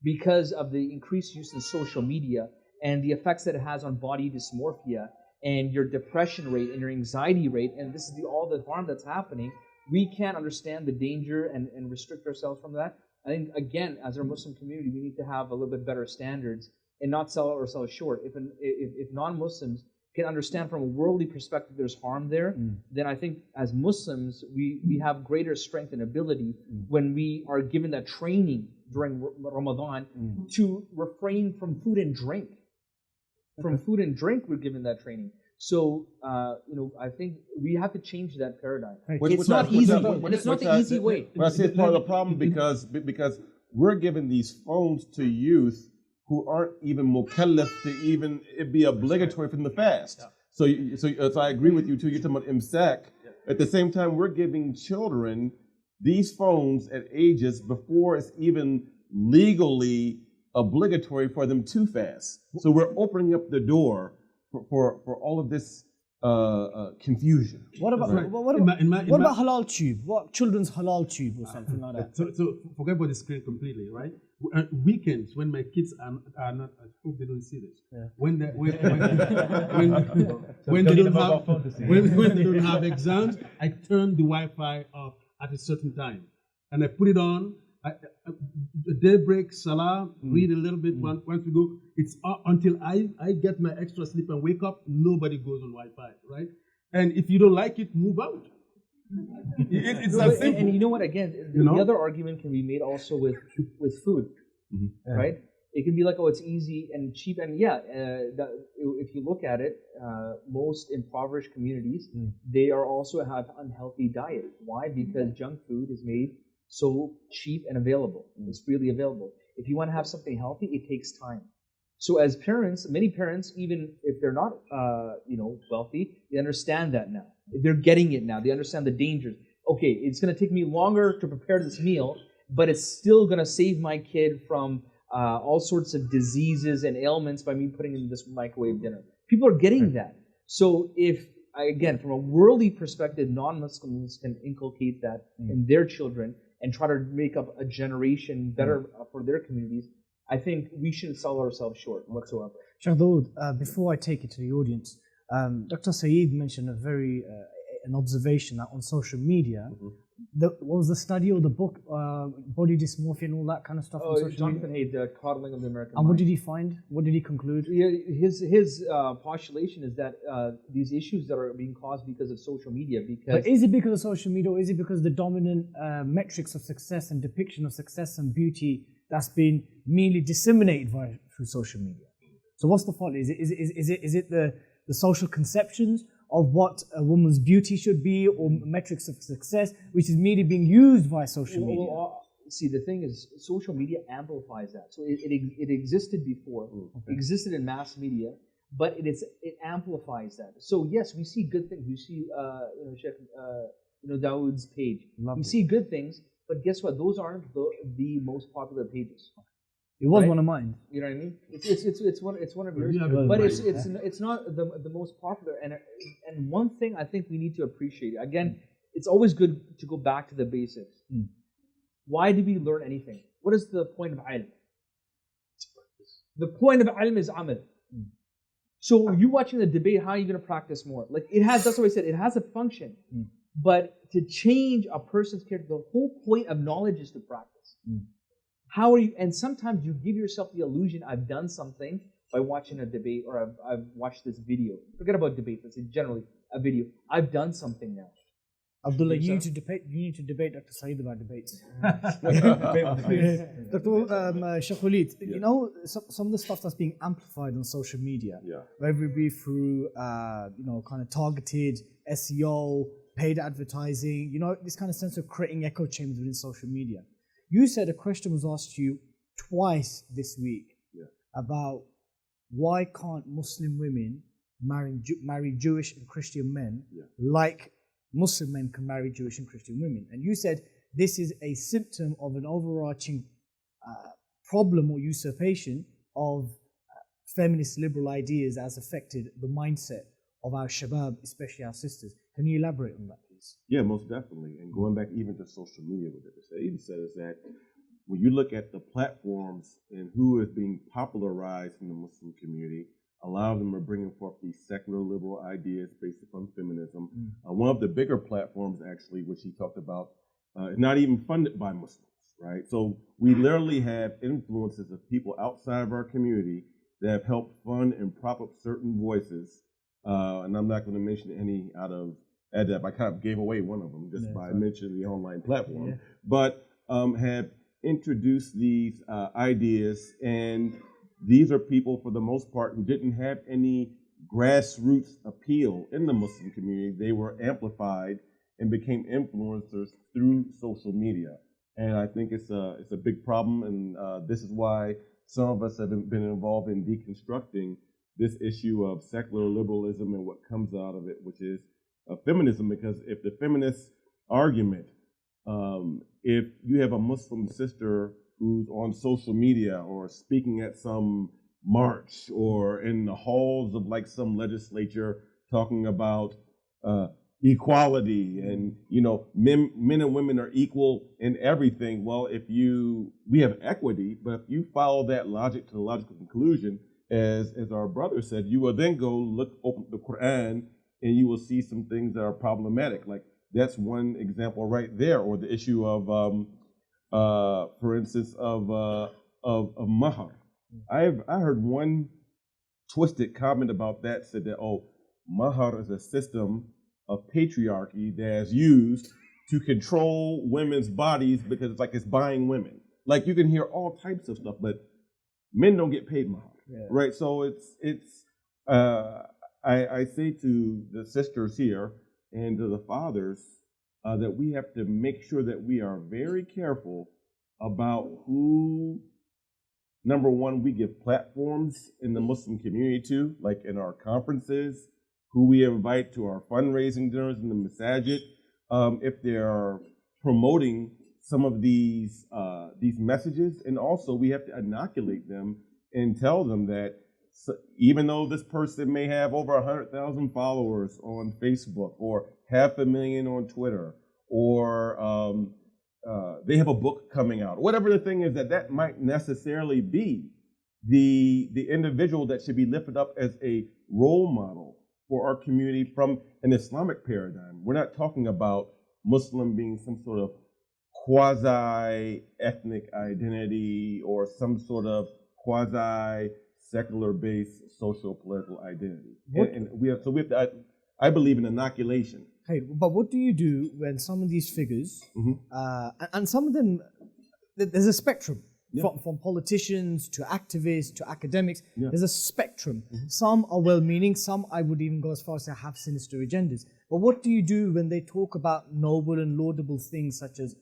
because of the increased use in social media and the effects that it has on body dysmorphia and your depression rate and your anxiety rate, and this is all the harm that's happening. We can't understand the danger and restrict ourselves from that. I think, again, as our Muslim community, we need to have a little bit better standards and not sell ourselves short. If non-Muslims can understand from a worldly perspective there's harm there, then I think as Muslims, we have greater strength and ability when we are given that training during Ramadan to refrain from food and drink. From food and drink, we're given that training. So, I think we have to change that paradigm. It's not easy, and it's not the easy way. But I say it's part of the problem because we're giving these phones to youth who aren't even mukallaf to even it be obligatory for them to fast. Yeah. So I agree with you too. You're talking about imsak. Yeah. At the same time, we're giving children these phones at ages before it's even legally obligatory for them to fast. So we're opening up the door for all of this confusion. What about Right. what about halal tube? What children's halal tube or something like that? So forget about the screen completely, right? Weekends when my kids are not, I hope they don't see this. Yeah. When they don't have exams, I turn the Wi-Fi off at a certain time, and I put it on. Daybreak, Salah, read a little bit. Once we go, it's until I get my extra sleep and wake up. Nobody goes on Wi-Fi, right? And if you don't like it, move out. It's that simple. And you know what? Again, the other argument can be made also with food, right? It can be like, oh, it's easy and cheap, and if you look at it, most impoverished communities, they are also have unhealthy diet. Why? Because junk food is made so cheap and available. It's freely available. If you want to have something healthy, it takes time. So as parents, many parents, even if they're not, wealthy, they understand that now. They're getting it now. They understand the dangers. Okay, it's going to take me longer to prepare this meal, but it's still going to save my kid from all sorts of diseases and ailments by me putting in this microwave dinner. People are getting that. So if, again, from a worldly perspective, non-Muslims can inculcate that in their children and try to make up a generation better for their communities, I think we shouldn't sell ourselves short whatsoever. Sheikh Dawud, before I take it to the audience, Dr. Syed mentioned an observation that on social media, what was the study or the book, body dysmorphia and all that kind of stuff on social Jonathan media? Haidt, the coddling of the American And mind. what did he find? What did he conclude? His postulation is that these issues that are being caused because of social media. But is it because of social media, or is it because the dominant metrics of success and depiction of success and beauty that's been merely disseminated through social media? So what's the fault? Is it the social conceptions of what a woman's beauty should be, or metrics of success, which is merely being used by social media? See, the thing is, social media amplifies that. So it existed before, existed in mass media, but it amplifies that. So yes, we see good things. We see, Dawud's page. We see good things, but guess what? Those aren't the most popular pages. It was one of mine. You know what I mean? It's one of yours, but it's not the most popular. And one thing I think we need to appreciate, again, it's always good to go back to the basics. Why do we learn anything? What is the point of ilm? The point of ilm is amal. So you watching the debate, how are you going to practice more? Like that's what I said. It has a function, but to change a person's character, the whole point of knowledge is to practice. How are you? And sometimes you give yourself the illusion, I've done something by watching a debate, or I've watched this video. Forget about debates. Let's say generally a video. I've done something now. Abdullah, you need to debate Dr. Syed about debates. Dr. Sheikh Walid, you know, some of the stuff that's being amplified on social media, whether it be through, kind of targeted SEO, paid advertising, this kind of sense of creating echo chambers within social media. You said a question was asked to you twice this week about why can't Muslim women marry Jewish and Christian men like Muslim men can marry Jewish and Christian women. And you said this is a symptom of an overarching problem or usurpation of feminist liberal ideas as affected the mindset of our shabab, especially our sisters. Can you elaborate on that, please? Yeah, most definitely. And going back even to social media, what Saeed said is that when you look at the platforms and who is being popularized in the Muslim community, a lot of them are bringing forth these secular liberal ideas based upon feminism. One of the bigger platforms, actually, which he talked about, is not even funded by Muslims, right? So we literally have influences of people outside of our community that have helped fund and prop up certain voices. And I'm not going to mention any out of ADAP. I kind of gave away one of them just by mentioning the online platform. But have introduced these ideas, and these are people, for the most part, who didn't have any grassroots appeal in the Muslim community. They were amplified and became influencers through social media. And I think it's a big problem, and this is why some of us have been involved in deconstructing this issue of secular liberalism and what comes out of it, which is feminism. Because if the feminist argument, if you have a Muslim sister who's on social media or speaking at some march or in the halls of like some legislature talking about equality and, you know, men and women are equal in everything. Well, we have equity, but if you follow that logic to the logical conclusion, as our brother said, you will then go open the Quran and you will see some things that are problematic. Like that's one example right there, or the issue of, for instance, of mahar. I heard one twisted comment about that, said that, oh, mahar is a system of patriarchy that is used to control women's bodies because it's like it's buying women. Like you can hear all types of stuff, but men don't get paid mahar, right? So I say to the sisters here and to the fathers that we have to make sure that we are very careful about who, number one, we give platforms in the Muslim community to, like in our conferences, who we invite to our fundraising dinners in the masajid, if they are promoting some of these messages. And also we have to inoculate them and tell them that even though this person may have over 100,000 followers on Facebook or 500,000 on Twitter, or they have a book coming out, whatever the thing is, that might necessarily be the individual that should be lifted up as a role model for our community from an Islamic paradigm. We're not talking about Muslim being some sort of quasi-ethnic identity or some sort of quasi-secular-based social-political identity. And we have to, I believe in inoculation. Hey, but what do you do when some of these figures, and some of them, there's a spectrum, from politicians to activists to academics, there's a spectrum. Some are well-meaning, some I would even go as far as to have sinister agendas. But what do you do when they talk about noble and laudable things such as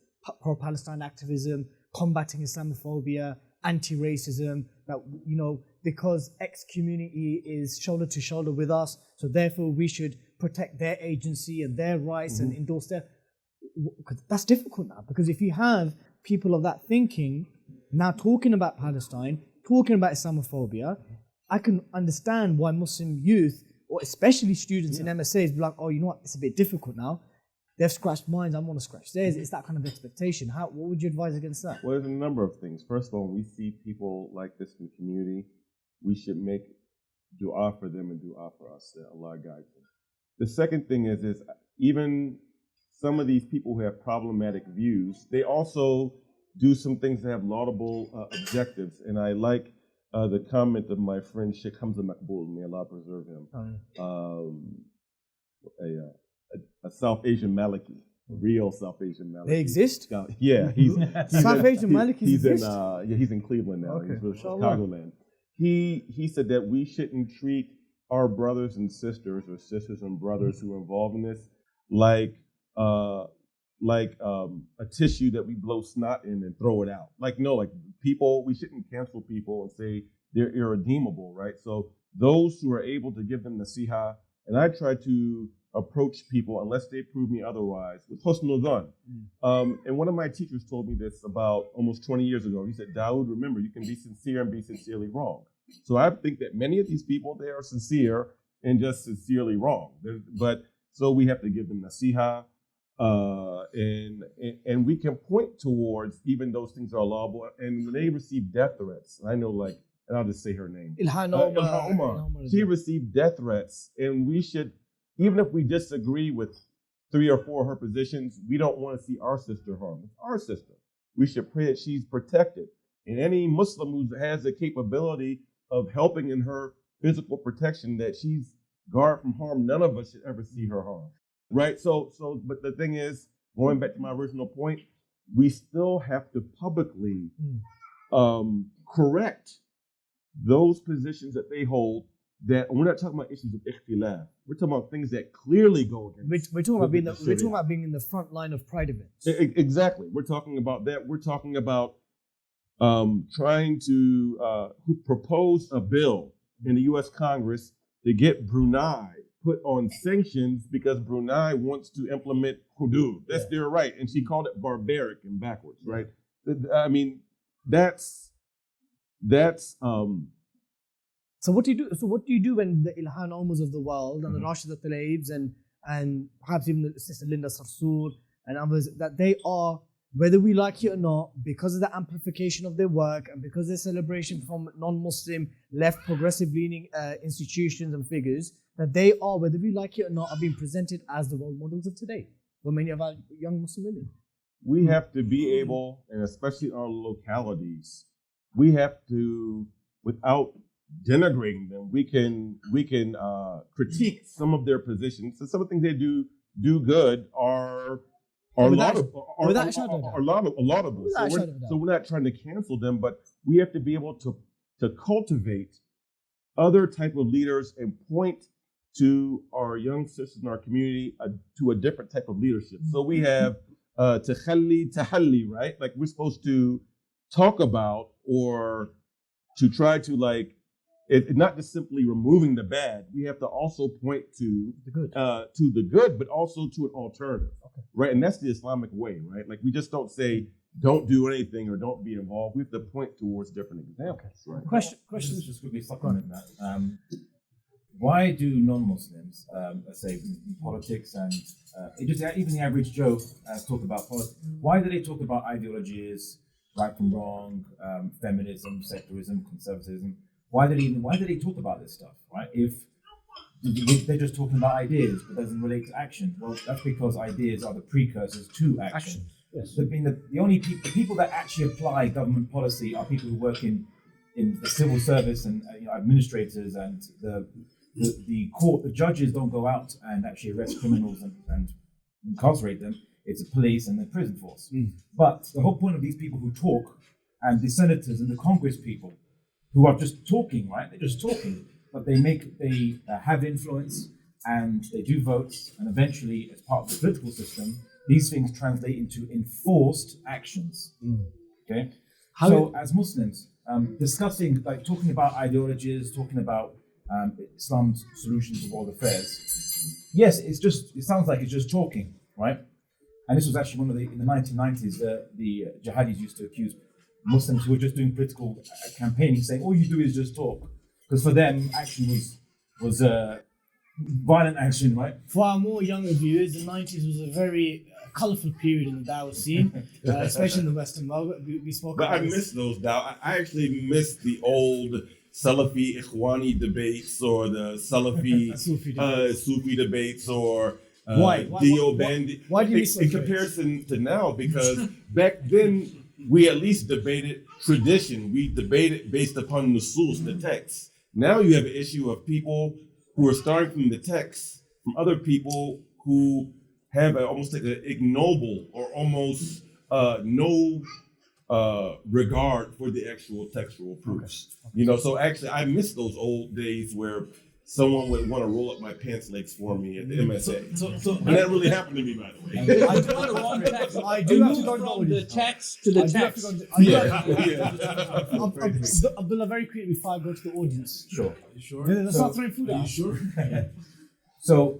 pro-Palestine activism, combating Islamophobia, anti-racism, that, you know, because X community is shoulder to shoulder with us, so therefore we should protect their agency and their rights and endorse their... That's difficult now, because if you have people of that thinking now talking about Palestine, talking about Islamophobia, I can understand why Muslim youth, or especially students in MSAs, be like, oh, you know what, it's a bit difficult now. They've scratched mines, I'm going to scratch theirs. It's that kind of expectation. What would you advise against that? Well, there's a number of things. First of all, when we see people like this in the community, we should make dua for them and dua for us, that Allah guides them. The second thing is even some of these people who have problematic views, they also do some things that have laudable objectives. And I like the comment of my friend Sheikh Hamza Maqbool, may Allah preserve him, a South Asian Maliki, a real South Asian Maliki. They exist? Yeah, he's South Asian Malikis exist? He's in Cleveland now. Okay. He's with Chicagoland. He said that we shouldn't treat our brothers and sisters, or sisters and brothers who are involved in this, like a tissue that we blow snot in and throw it out. Like, no, like people, we shouldn't cancel people and say they're irredeemable, right? So those who are able to give them nasiha, and I try to approach people, unless they prove me otherwise, with husnul dhan. And one of my teachers told me this about almost 20 years ago. He said, Dawud, remember, you can be sincere and be sincerely wrong. So I think that many of these people, they are sincere and just sincerely wrong. But so we have to give them nasiha, and we can point towards even those things are allowable. And when they receive death threats, I know, like, and I'll just say her name, Ilhan Omar. She received death threats, and we should, even if we disagree with 3 or 4 of her positions, we don't want to see our sister harmed. It's our sister. We should pray that she's protected. And any Muslim who has the capability of helping in her physical protection, that she's guarded from harm, none of us should ever see her harmed. Right? So, but the thing is, going back to my original point, we still have to publicly correct those positions that they hold. That we're not talking about issues of ikhtilaf. We're talking about things that clearly go against. We're talking about being in the front line of pride events. Exactly. We're talking about that. We're talking about trying to propose a bill in the U.S. Congress to get Brunei put on sanctions because Brunei wants to implement hudud. That's their right, and she called it barbaric and backwards. Right? I mean, that's So what do you do? So what do you do when the Ilhan Omars of the world and the Rashida Tlaibs and perhaps even the Sister Linda Sarsour and others, that they are, whether we like it or not, because of the amplification of their work and because of their celebration from non-Muslim, left, progressive-leaning institutions and figures, that they are, whether we like it or not, are being presented as the role models of today for many of our young Muslim women. We have to be able, and especially our localities, we have to, without denigrating them, we can critique some of their positions. So some of the things they do good are laudable. So we're not trying to cancel them, but we have to be able to cultivate other type of leaders and point to our young sisters in our community to a different type of leadership. So we have tahalli, right? Like we're supposed to talk about or to try to not just simply removing the bad. We have to also point to the good, but also to an alternative, right? And that's the Islamic way, right? Like we just don't say don't do anything or don't be involved. We have to point towards different examples. Right? Questions? Just quickly supplement that. Why do non-Muslims, let's say in politics and even the average Joe talk about politics? Why do they talk about ideologies, right from wrong, feminism, secularism, conservatism? Why do they talk about this stuff, right? If they're just talking about ideas, but doesn't relate to action. Well, that's because ideas are the precursors to action. Yes. So the people that actually apply government policy are people who work in the civil service and administrators and the court. The judges don't go out and actually arrest criminals and incarcerate them. It's the police and the prison force. But the whole point of these people who talk, and the senators and the Congress people who are just talking, right? They're just talking, but they have influence and they do votes, and eventually, as part of the political system, these things translate into enforced actions. Okay. As Muslims, discussing, talking about ideologies, talking about Islam's solutions to world affairs. Yes, it sounds like it's just talking, right? And this was actually in the 1990s, the jihadis used to accuse Muslims who were just doing political campaigning, saying all you do is just talk, because for them action was violent action, right? For our more younger viewers, the 90s was a very colourful period in the Dawah scene, especially in the Western world. We spoke about. But I miss those Dawah. I actually miss the old Salafi Ikhwani debates or the Salafi Sufi debates or Dio Bandi. Why do you miss those? In comparison to now, because back then we at least debated tradition. We debated based upon nusus, the text. Now you have an issue of people who are starting from the text, from other people who have almost like an ignoble or almost no regard for the actual textual proofs. Okay. So actually I miss those old days where someone would want to roll up my pants legs for me at the MSA. And that really happened to me, by the way. I do want a wrong text. I do have to go from the text to the text. Abdullah, very quickly before I go to the audience. Sure. Are you sure? Let's not throw food out. Are you sure? So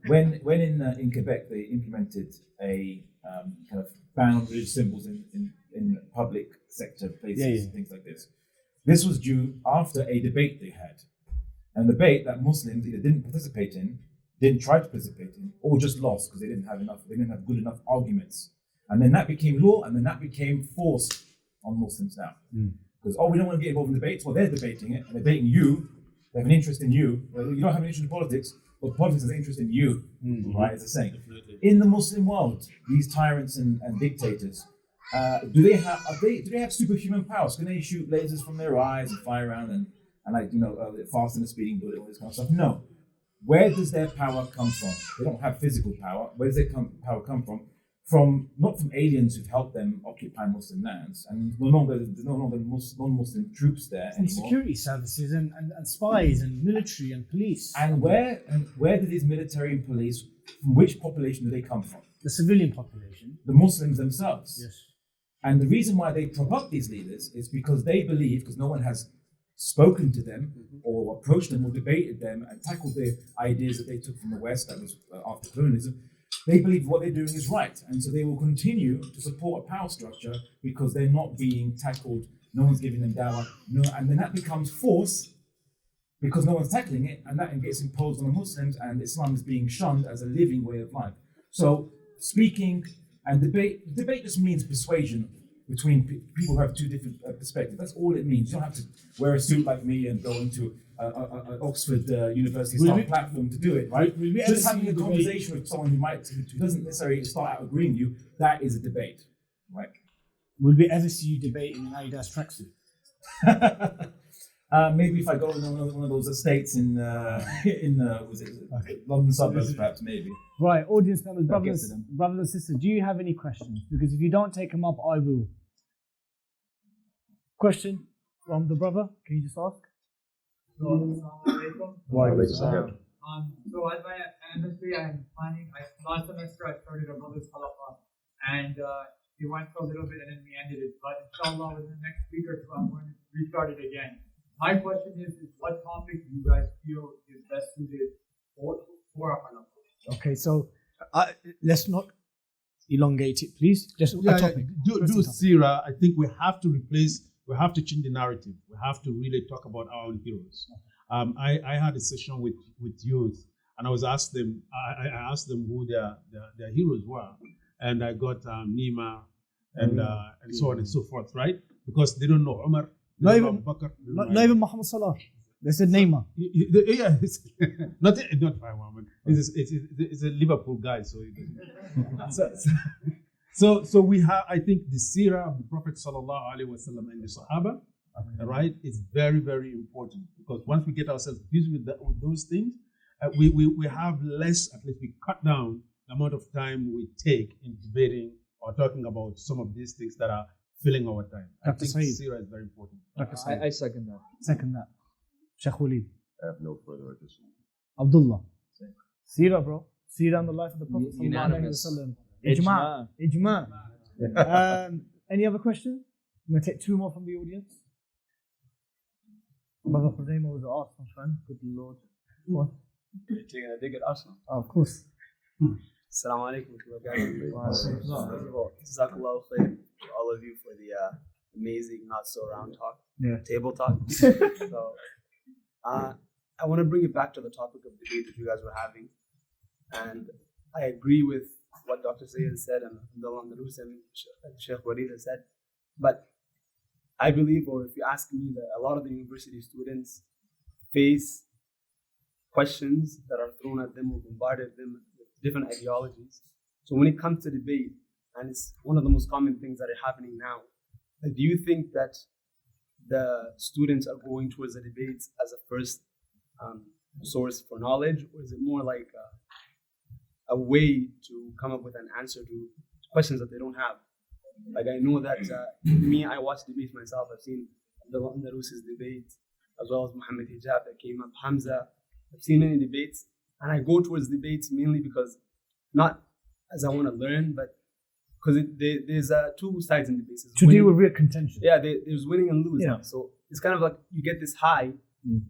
when in Quebec they implemented a kind of ban on religious symbols in public sector places and things like this. This was due after a debate they had. An debate that Muslims either didn't participate in, didn't try to participate in, or just lost because they didn't have good enough arguments. And then that became law, and then that became forced on Muslims now. Because, we don't want to get involved in debates. Well, they're debating it, and they're debating you. They have an interest in you. Well, you don't have an interest in politics, but politics has an interest in you, right? As a saying. Definitely. In the Muslim world, these tyrants and dictators, do they have superhuman powers? Can they shoot lasers from their eyes and fly around and faster than a speeding bullet, all this kind of stuff? No. Where does their power come from? They don't have physical power. Where does their power come from? Not from aliens who've helped them occupy Muslim lands, and there's no longer non-Muslim troops there anymore. And security services and spies and military and police. And where do these military and police, from which population do they come from? The civilian population. The Muslims themselves. Yes. And the reason why they prop up these leaders is because they believe, because no one has spoken to them or approached them or debated them and tackled the ideas that they took from the West, that was after colonialism, they believe what they're doing is right. And so they will continue to support a power structure because they're not being tackled. No one's giving them dawah. And then that becomes force because no one's tackling it, and that gets imposed on the Muslims, and Islam is being shunned as a living way of life. So speaking and debate just means persuasion between people who have two different perspectives. That's all it means. You don't have to wear a suit like me and go into an Oxford University style platform to do it, right? Just having a conversation with someone who doesn't necessarily start out agreeing with you, that is a debate, right? Will we ever see you debate in an Adidas tracksuit? Maybe if I go in one of those estates in London suburbs, perhaps, maybe. Right, audience members, brothers and sisters, do you have any questions? Because if you don't take them up, I will. Question from the brother, can you just ask? So as my MSc, I'm planning. Last semester I started a brother's halaqa, and we went for a little bit and then we ended it. But inshallah, within the next week or two, I'm going to restart it again. My question is what topic do you guys feel is best suited for a halaqa? Okay, so let's not elongate it, please. Just a topic. Do Sira. I think we have to change the narrative. We have to really talk about our own heroes. I had a session with youth, and I asked them who their heroes were, and I got Nima and so on and so forth, right? Because they don't know Umar, not even Muhammad Salah. They said Neymar. Yeah, not Muhammad. It's a Liverpool guy, so we have. I think the Sirah of the Prophet Sallallahu Alaihi Wasallam and the Sahaba, right, is very, very important, because once we get ourselves busy with those things, we have less. At least we cut down the amount of time we take in debating or talking about some of these things that are filling our time. I think Sirah is very important. I second that. Second that. Sheikh Walid. I have no further addition. Abdullah. Sirah, bro. Sirah on the life of the Prophet. Unanimous. Ijma. Any other questions? I'm going to take two more from the audience. Brother Khuzaimah was an Arsenal fan. Good Lord. Come on. You're taking a dig at Arsenal? Oh, of course. Assalamu alaikum First of all, Jazakallahu khair to all of you for the amazing, not so round talk, table talk. So, I want to bring it back to the topic of debate that you guys were having. And I agree with what Dr. Syed said and Abdullah Andalusi and Sheikh Walid has said. But I believe, or if you ask me, that a lot of the university students face questions that are thrown at them or bombarded them with different ideologies. So when it comes to debate, and it's one of the most common things that are happening now, do you think that the students are going towards the debates as a first source for knowledge, or is it more like a way to come up with an answer to questions that they don't have? Like, I know that I watch debates myself. I've seen Abdullah Andalusi's debate, as well as Mohamed Yaffa that came up, Hamza. I've seen many debates, and I go towards debates mainly because, not as I want to learn, but because there's two sides in debates. To deal with real contention. Yeah, there's winning and losing. Yeah. So it's kind of like you get this high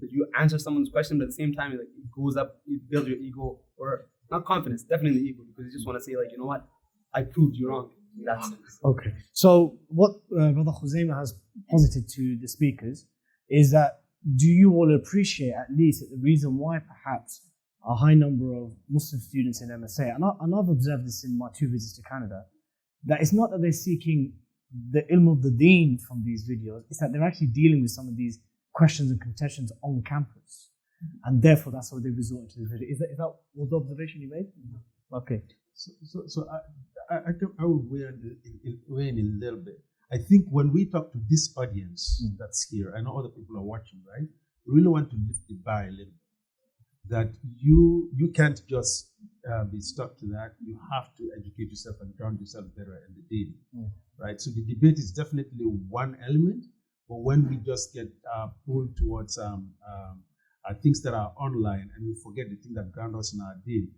that you answer someone's question, but at the same time, it goes up, you build your ego, or not confidence, definitely ego, because you just want to say, like, you know what, I proved you wrong in that sense. Okay. So what Brother Khuzaimah has posited to the speakers is that, do you all appreciate at least that the reason why perhaps a high number of Muslim students in MSA, and I've observed this in my 2 visits to Canada, that it's not that they're seeking the ilm of the deen from these videos, it's that they're actually dealing with some of these questions and contentions on campus. And therefore, that's why they resort to this video. Is that was the observation you made? Okay. So I will weigh in a little bit. I think when we talk to this audience that's here, I know other people are watching, right? We really want to lift the bar a little bit. That you can't just be stuck to that. You have to educate yourself and ground yourself better in the deen, right? So the debate is definitely one element, but when we just get pulled towards things that are online and we forget the thing that ground us in our deen,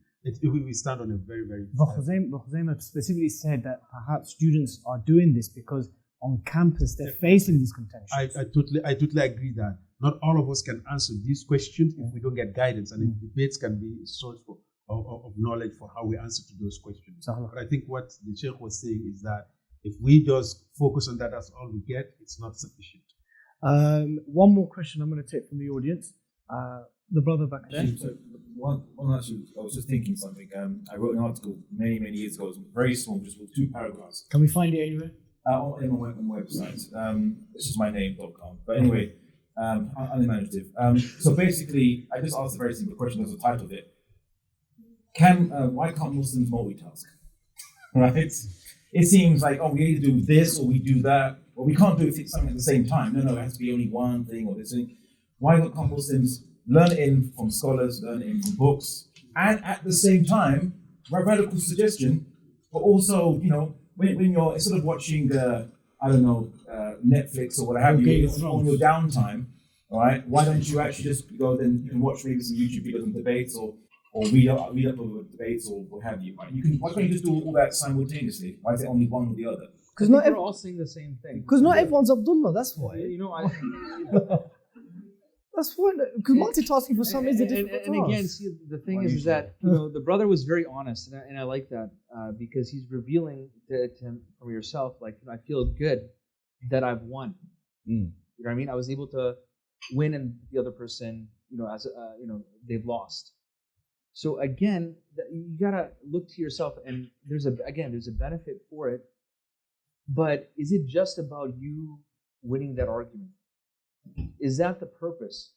we stand on a very, very... Khuzaimah specifically said that perhaps students are doing this because on campus they're facing these contentions. I totally agree that not all of us can answer these questions if we don't get guidance, and if debates can be a source for of knowledge for how we answer to those questions. But I think what the Sheikh was saying is that if we just focus on that, that's all we get, it's not sufficient. One more question I'm going to take from the audience. The brother back there. So actually, I was just thinking something. I wrote an article many years ago. It was very small, just with 2 paragraphs. Can we find it anywhere? On my website. It's just my name.com. But anyway, unimaginative. So basically, I just asked a very simple question. There's a title of it. Why can't Muslims multitask? Right? It seems like, we either do this or we do that, or we can't do something at the same time. No, it has to be only one thing or this thing. Why can't Muslims learn it from scholars, learn it from books, and at the same time, radical suggestion, but also, when you're instead of watching, Netflix or what have you, on your downtime, all right, why don't you actually just go then you can watch maybe some YouTube videos and debates or read up over debates or what have you, right? Why can't you just do all that simultaneously? Why is it only one or the other? Because we're all saying the same thing. Because not everyone's Abdullah, that's why. That's why. Because multitasking for some is a difficult task. And again, see, the thing is that the brother was very honest, and I like that because he's revealing from yourself, like, I feel good that I've won. You know what I mean? I was able to win, and the other person, they've lost. So again, you gotta look to yourself, and there's a benefit for it. But is it just about you winning that argument? Is that the purpose?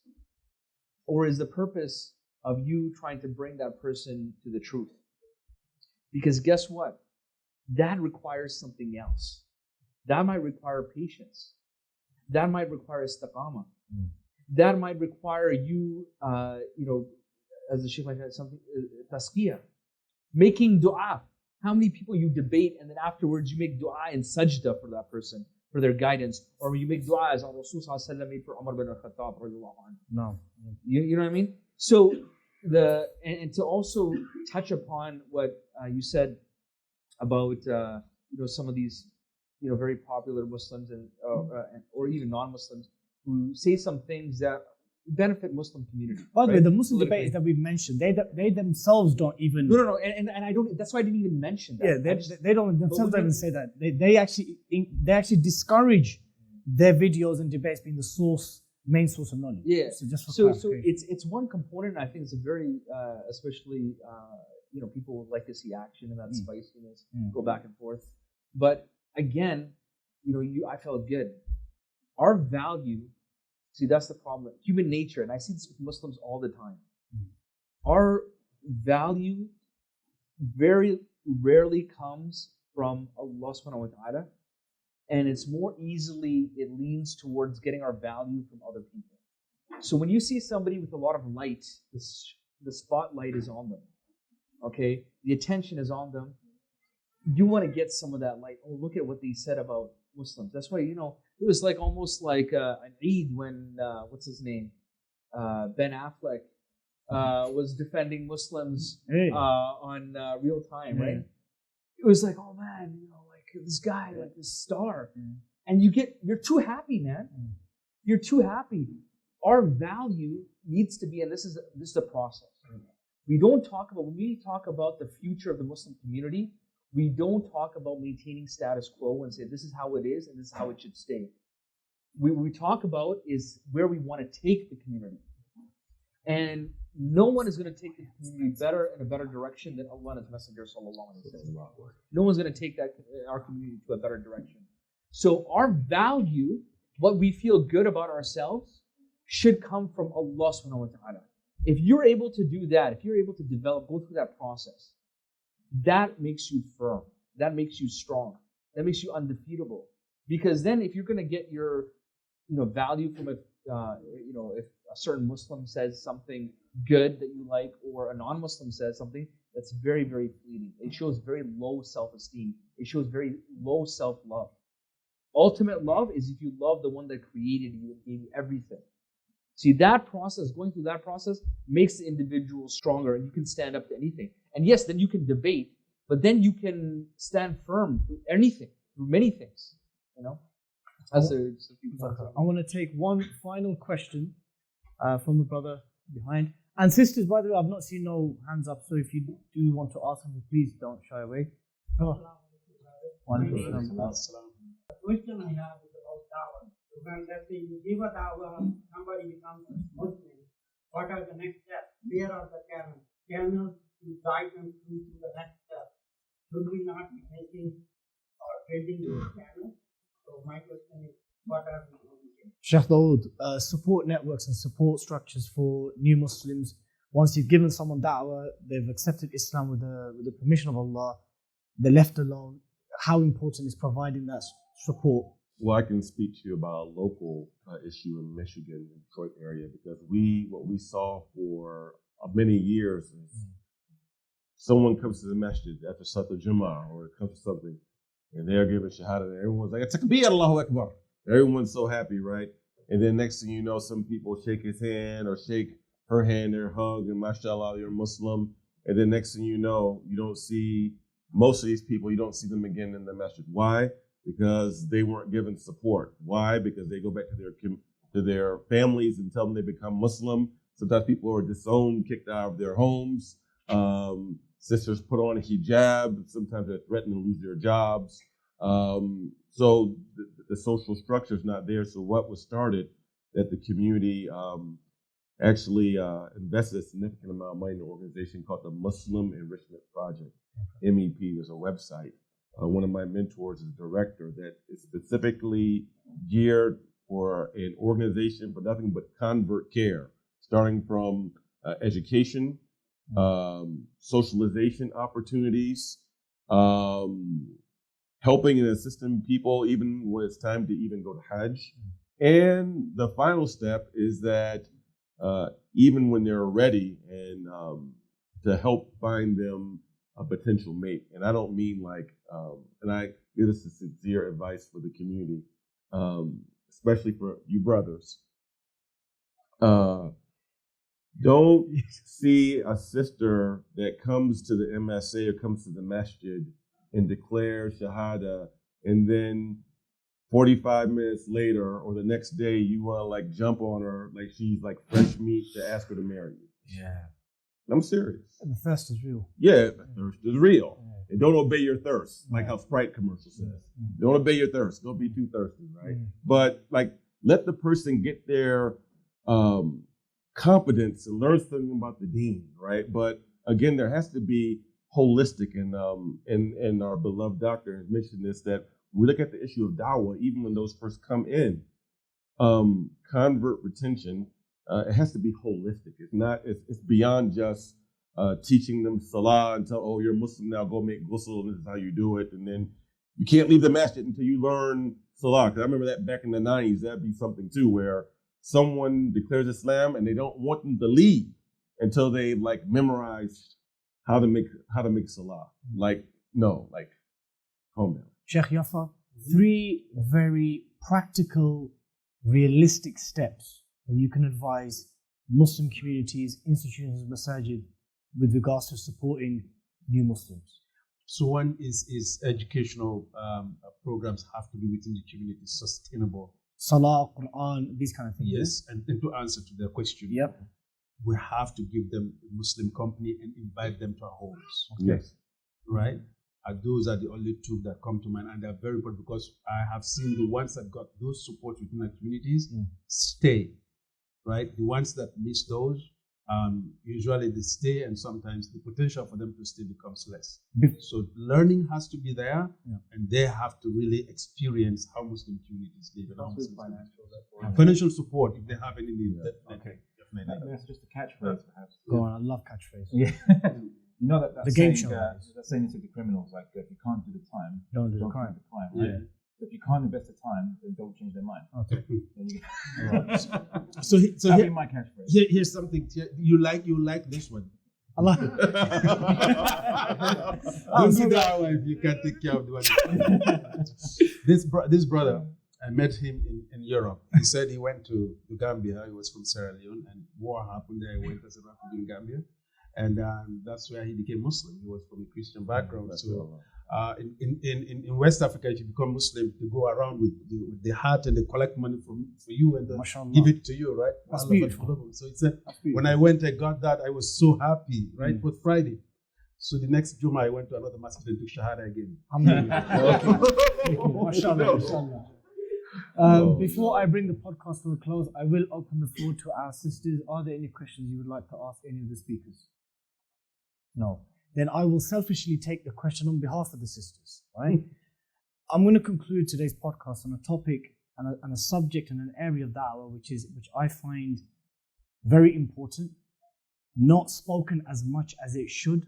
Or is the purpose of you trying to bring that person to the truth? Because guess what? That requires something else. That might require patience. That might require istiqamah. That might require you, as the Shaykh mentioned, something, tazkiyah. Making dua. How many people you debate and then afterwards you make dua and sajda for that person, for their guidance, or you make dua as Rasul sallallahu alaihi wasallam made for Umar bin al-Khattab radiyallahu anhu. No. You know what I mean? So and to also touch upon what you said about some of these very popular Muslims and or even non-Muslims who say some things that benefit Muslim community. By the way, the Muslim debates that we've mentioned, they themselves don't even. No, and I don't. That's why I didn't even mention that. Yeah, they don't themselves don't even say that. They actually discourage their videos and debates being the main source of knowledge. Yeah. So it's one component. I think it's a very especially people like to see action and that spiciness, go back and forth. But again, I felt good. Our value. See, that's the problem. Human nature, and I see this with Muslims all the time. Our value very rarely comes from Allah subhanahu wa ta'ala, and it leans towards getting our value from other people. So when you see somebody with a lot of light, the spotlight is on them, okay? The attention is on them. You want to get some of that light. Oh, look at what they said about Muslims. That's why, it was like almost like an Eid when, what's his name? Ben Affleck was defending Muslims on real time, right? It was like, oh man, like this guy, like this star. And you're too happy, man. You're too happy. Our value needs to be, and this is the process. When we talk about the future of the Muslim community, we don't talk about maintaining status quo and say this is how it is and this is how it should stay. What we talk about is where we want to take the community. And no one is going to take the community in a better direction than Allah and His Messenger sallallahu alaihi wasallam. No one's going to take our community to a better direction. So our value, what we feel good about ourselves, should come from Allah subhanahu wa ta'ala. If you're able to do that, if you're able to go through that process, that makes you firm. That makes you strong. That makes you undefeatable. Because then, if you're going to get your, value from if a certain Muslim says something good that you like, or a non-Muslim says something that's very, very fleeting. It shows very low self-esteem. It shows very low self-love. Ultimate love is if you love the one that created you and gave you everything. See, going through that process makes the individual stronger, and you can stand up to anything. And yes, then you can debate, but then you can stand firm through anything, through many things. I want to take one final question from the brother behind. And sisters, by the way, I've not seen no hands up, so if you do want to ask something, please don't shy away. Oh. The question I have is about Dawah. So when let's say you give a Dawah, somebody becomes a Muslim, what are the next steps? Where are the channels to guide them through to the next step? Should we not be making or building those channels? So my question is, what are we doing here? Sheikh Dawood, support networks and support structures for new Muslims. Once you've given someone da'wah, they've accepted Islam with the permission of Allah, they're left alone. How important is providing that support? Well, I can speak to you about a local issue in Michigan, Detroit area, because what we saw for many years is someone comes to the masjid after Salat al-Jum'ah or it comes to something, and they're giving shahada, and everyone's like, Takbir, Allahu Akbar. Everyone's so happy, right? And then next thing you know, some people shake his hand or shake her hand or hug, and mashallah, you're Muslim. And then next thing you know, you don't see most of these people, you don't see them again in the masjid. Why? Because they weren't given support. Why? Because they go back to their families and tell them they become Muslim. Sometimes people are disowned, kicked out of their homes. Sisters put on a hijab. Sometimes they're threatened to lose their jobs. So the social structure is not there. So what was started that the community actually invested a significant amount of money in an organization called the Muslim Enrichment Project, MEP. There's a website. One of my mentors is a director that is specifically geared for an organization for nothing but convert care, starting from education, socialization opportunities, helping and assisting people even when it's time to even go to Hajj. And the final step is that even when they're ready and to help find them a potential mate. And I don't mean like, and I give this a sincere advice for the community, especially for you brothers. Don't see a sister that comes to the MSA or comes to the masjid and declares shahada, and then 45 minutes later or the next day you want to like jump on her like she's like fresh meat to ask her to marry you. Yeah. I'm serious. The thirst is real. Yeah, the thirst is real. And don't obey your thirst, like how Sprite commercial says. Don't obey your thirst. Don't be too thirsty, right? But like, let the person get their competence and learn something about the deen, right? But again, there has to be holistic, and our beloved doctor has mentioned this, that we look at the issue of dawah, even when those first come in, convert retention, it has to be holistic. It's not. It's beyond just teaching them salah and tell, oh, you're Muslim now, go make ghusl, and this is how you do it, and then you can't leave the masjid until you learn salah. Because I remember that back in the 90s, that'd be something too, where someone declares Islam and they don't want them to leave until they like memorized how to make salah. Like, no, like, calm down. Sheikh Yaffa, 3 very practical, realistic steps that you can advise Muslim communities, institutions, masajid with regards to supporting new Muslims. So one is educational programs have to be within the community, sustainable. Salah, Quran, these kind of things. Yes, and to answer to their question, we have to give them a Muslim company and invite them to our homes. Okay. Yes. Right? Those are the only 2 that come to mind, and they're very important because I have seen the ones that got those support within our communities stay. Right? The ones that miss those, usually they stay, and sometimes the potential for them to stay becomes less. So learning has to be there, and they have to really experience how Muslim communities live. Financial support, if they have any need. Okay. That's just a catchphrase, perhaps. Go on, I love catchphrases. Yeah. You know that the game saying, show. That saying to the criminals, like, if you can't do the time, don't do the crime. Right? Yeah. So if you can't invest the time, then don't change their mind. Okay. So here, my catchphrase. Here's something. You like this one. I like it. Don't do that one if you can't take care of the one. This brother, I met him in Europe. He said he went to Gambia. He was from Sierra Leone, and war happened there. He went as a refugee in Gambia, and that's where he became Muslim. He was from a Christian background. So in West Africa, if you become Muslim, to go around with the hat and they collect money for you and give it to you, right? That's beautiful. So it's when I went, I got that. I was so happy, right? For Friday. So the next Juma, I went to another masjid and took Shahada again. Before I bring the podcast to a close, I will open the floor to our sisters. Are there any questions you would like to ask any of the speakers? No. Then I will selfishly take the question on behalf of the sisters, right? I'm going to conclude today's podcast on a topic and a subject and an area of da'wah which I find very important, not spoken as much as it should,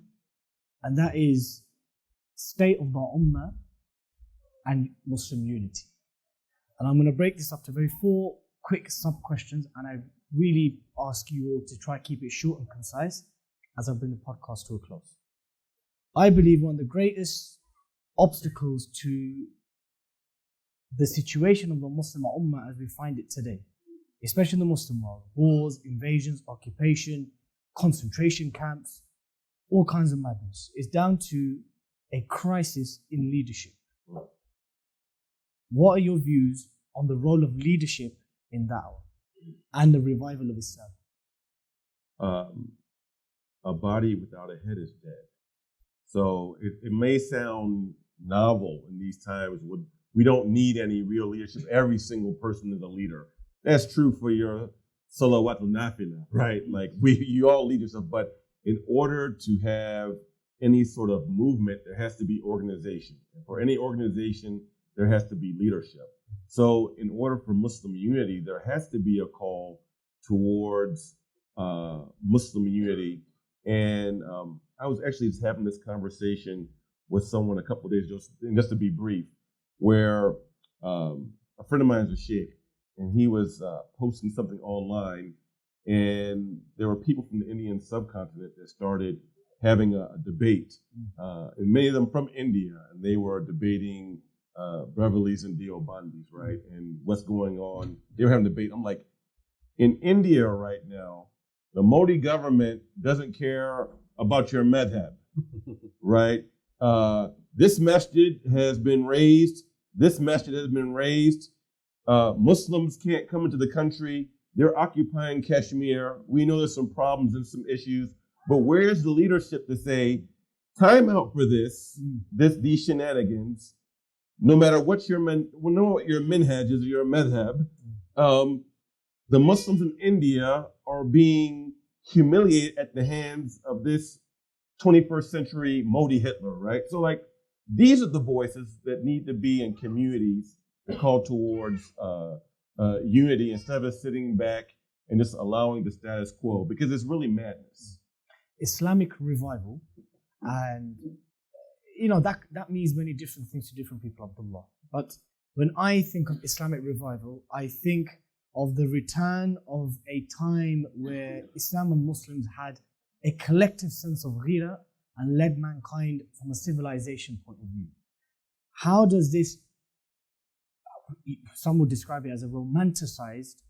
and that is state of the ummah and Muslim unity. And I'm going to break this up to 4 quick sub-questions, and I really ask you all to try to keep it short and concise as I bring the podcast to a close. I believe one of the greatest obstacles to the situation of the Muslim Ummah as we find it today, especially in the Muslim world, wars, invasions, occupation, concentration camps, all kinds of madness, is down to a crisis in leadership. What are your views on the role of leadership in da'wah and the revival of Islam? A body without a head is dead. So it may sound novel in these times. We don't need any real leadership. Every single person is a leader. That's true for your salawatul nafila, right? Like you all lead yourself, but in order to have any sort of movement, there has to be organization. And for any organization, there has to be leadership. So in order for Muslim unity, there has to be a call towards Muslim unity. And I was actually just having this conversation with someone a couple of days ago, just to be brief, where a friend of mine is a sheikh, and he was posting something online, and there were people from the Indian subcontinent that started having a debate, and many of them from India, and they were debating Brevelis and Deobandis, right, and what's going on. They were having a debate. I'm like, in India right now, the Modi government doesn't care about your madhab, right? This masjid has been raised. Muslims can't come into the country. They're occupying Kashmir. We know there's some problems and some issues, but where's the leadership to say, time out for these shenanigans? No matter what your minhaj is or your madhab, the Muslims in India are being humiliated at the hands of this 21st century Modi Hitler, right? So like, these are the voices that need to be in communities that call towards unity instead of sitting back and just allowing the status quo, because it's really madness. Islamic revival, and that means many different things to different people, Abdullah. But when I think of Islamic revival, I think of the return of a time where Islam and Muslims had a collective sense of ghira and led mankind from a civilization point of view. How does this, some would describe it as a romanticized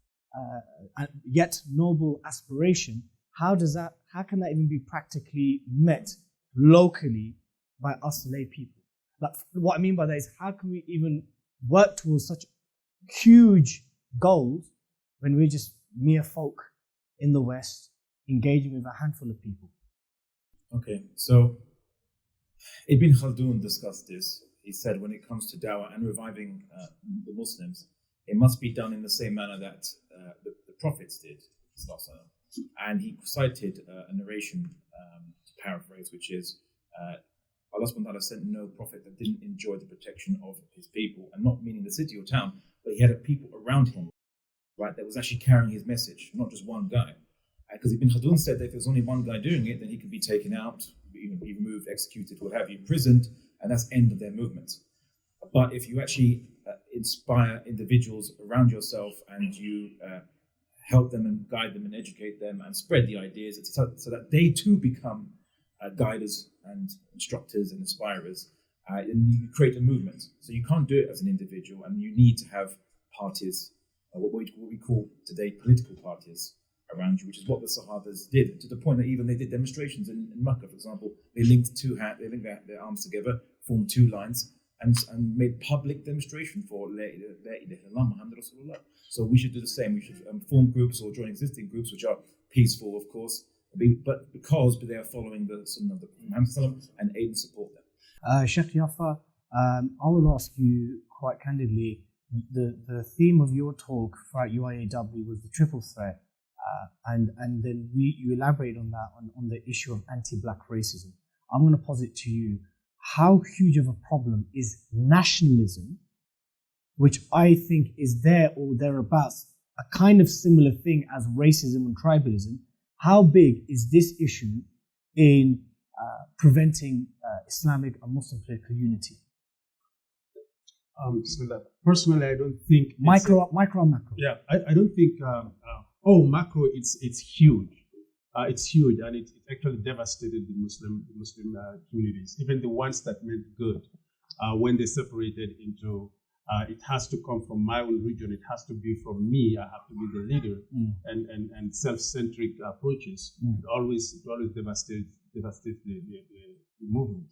yet noble aspiration, how can that even be practically met locally by us lay people? Like, what I mean by that is, how can we even work towards such huge goals when we're just mere folk in the West engaging with a handful of people? Okay, so Ibn Khaldun discussed this. He said when it comes to dawah and reviving the Muslims, it must be done in the same manner that the prophets did. And he cited a narration, to paraphrase, which is, Allah subhanahu wa ta'ala sent no prophet that didn't enjoy the protection of his people, and not meaning the city or town, but he had a people around him, right, that was actually carrying his message, not just one guy. Because Ibn Khaldun said that if there's only one guy doing it, then he could be taken out, be removed, executed, what have you, imprisoned, and that's the end of their movement. But if you actually inspire individuals around yourself and you help them and guide them and educate them and spread the ideas so that they too become guiders and instructors and inspirers, and you create a movement. So you can't do it as an individual, and you need to have parties, what we call today political parties around you, which is what the Sahabas did, to the point that even they did demonstrations in Makkah, for example. They linked their arms together, formed two lines, and made public demonstration for La ilaha illallah Muhammad Rasulullah. So we should do the same. We should form groups or join existing groups which are peaceful, of course, but because they are following the Sunnah of the Muhammad and aid and support them. Sheikh Yaffa, I will ask you quite candidly, the theme of your talk throughout UIAW was the triple threat, and then you elaborate on that, on the issue of anti-black racism. I'm going to posit to you, how huge of a problem is nationalism, which I think is there or thereabouts, a kind of similar thing as racism and tribalism. How big is this issue in preventing Islamic and Muslim political unity? Personally, I don't think micro and macro. Yeah, I don't think. Macro, it's huge. It's huge, and it actually devastated the Muslim communities, even the ones that meant good. When they separated into, it has to come from my own region. It has to be from me. I have to be the leader, and self-centric approaches. It always devastates the movement.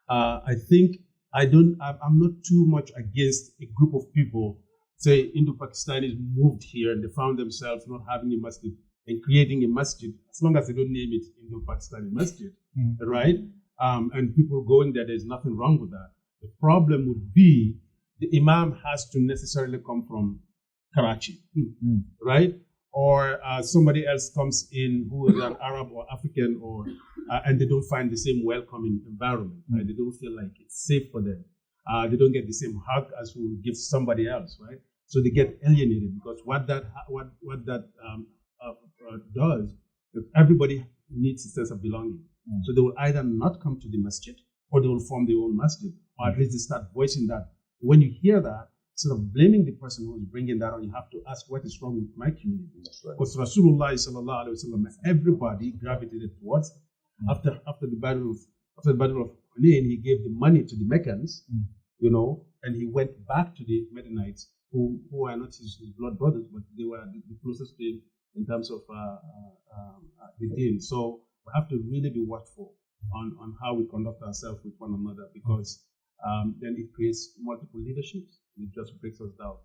I think I'm not too much against a group of people, say Indo-Pakistanis moved here and they found themselves not having a masjid and creating a masjid, as long as they don't name it Indo-Pakistani masjid, right? And people going there, there's nothing wrong with that. The problem would be the imam has to necessarily come from Karachi, right? Or somebody else comes in who is an Arab or African, or and they don't find the same welcoming environment. Right? They don't feel like it's safe for them. They don't get the same hug as who gives somebody else, right? So they get alienated, because what that does, if everybody needs a sense of belonging. So they will either not come to the masjid, or they will form their own masjid, or at least they start voicing that. When you hear that, instead of blaming the person who is bringing that on, you have to ask, what is wrong with my community? Because Rasulullah sallallahu alaihi wasallam, everybody gravitated towards it. After the battle of Hunayn, he gave the money to the Meccans, and he went back to the Medinites, who are not his blood brothers, but they were the closest to him in terms of the deen. So we have to really be watchful on how we conduct ourselves with one another, because then it creates multiple leaderships. It just breaks us down.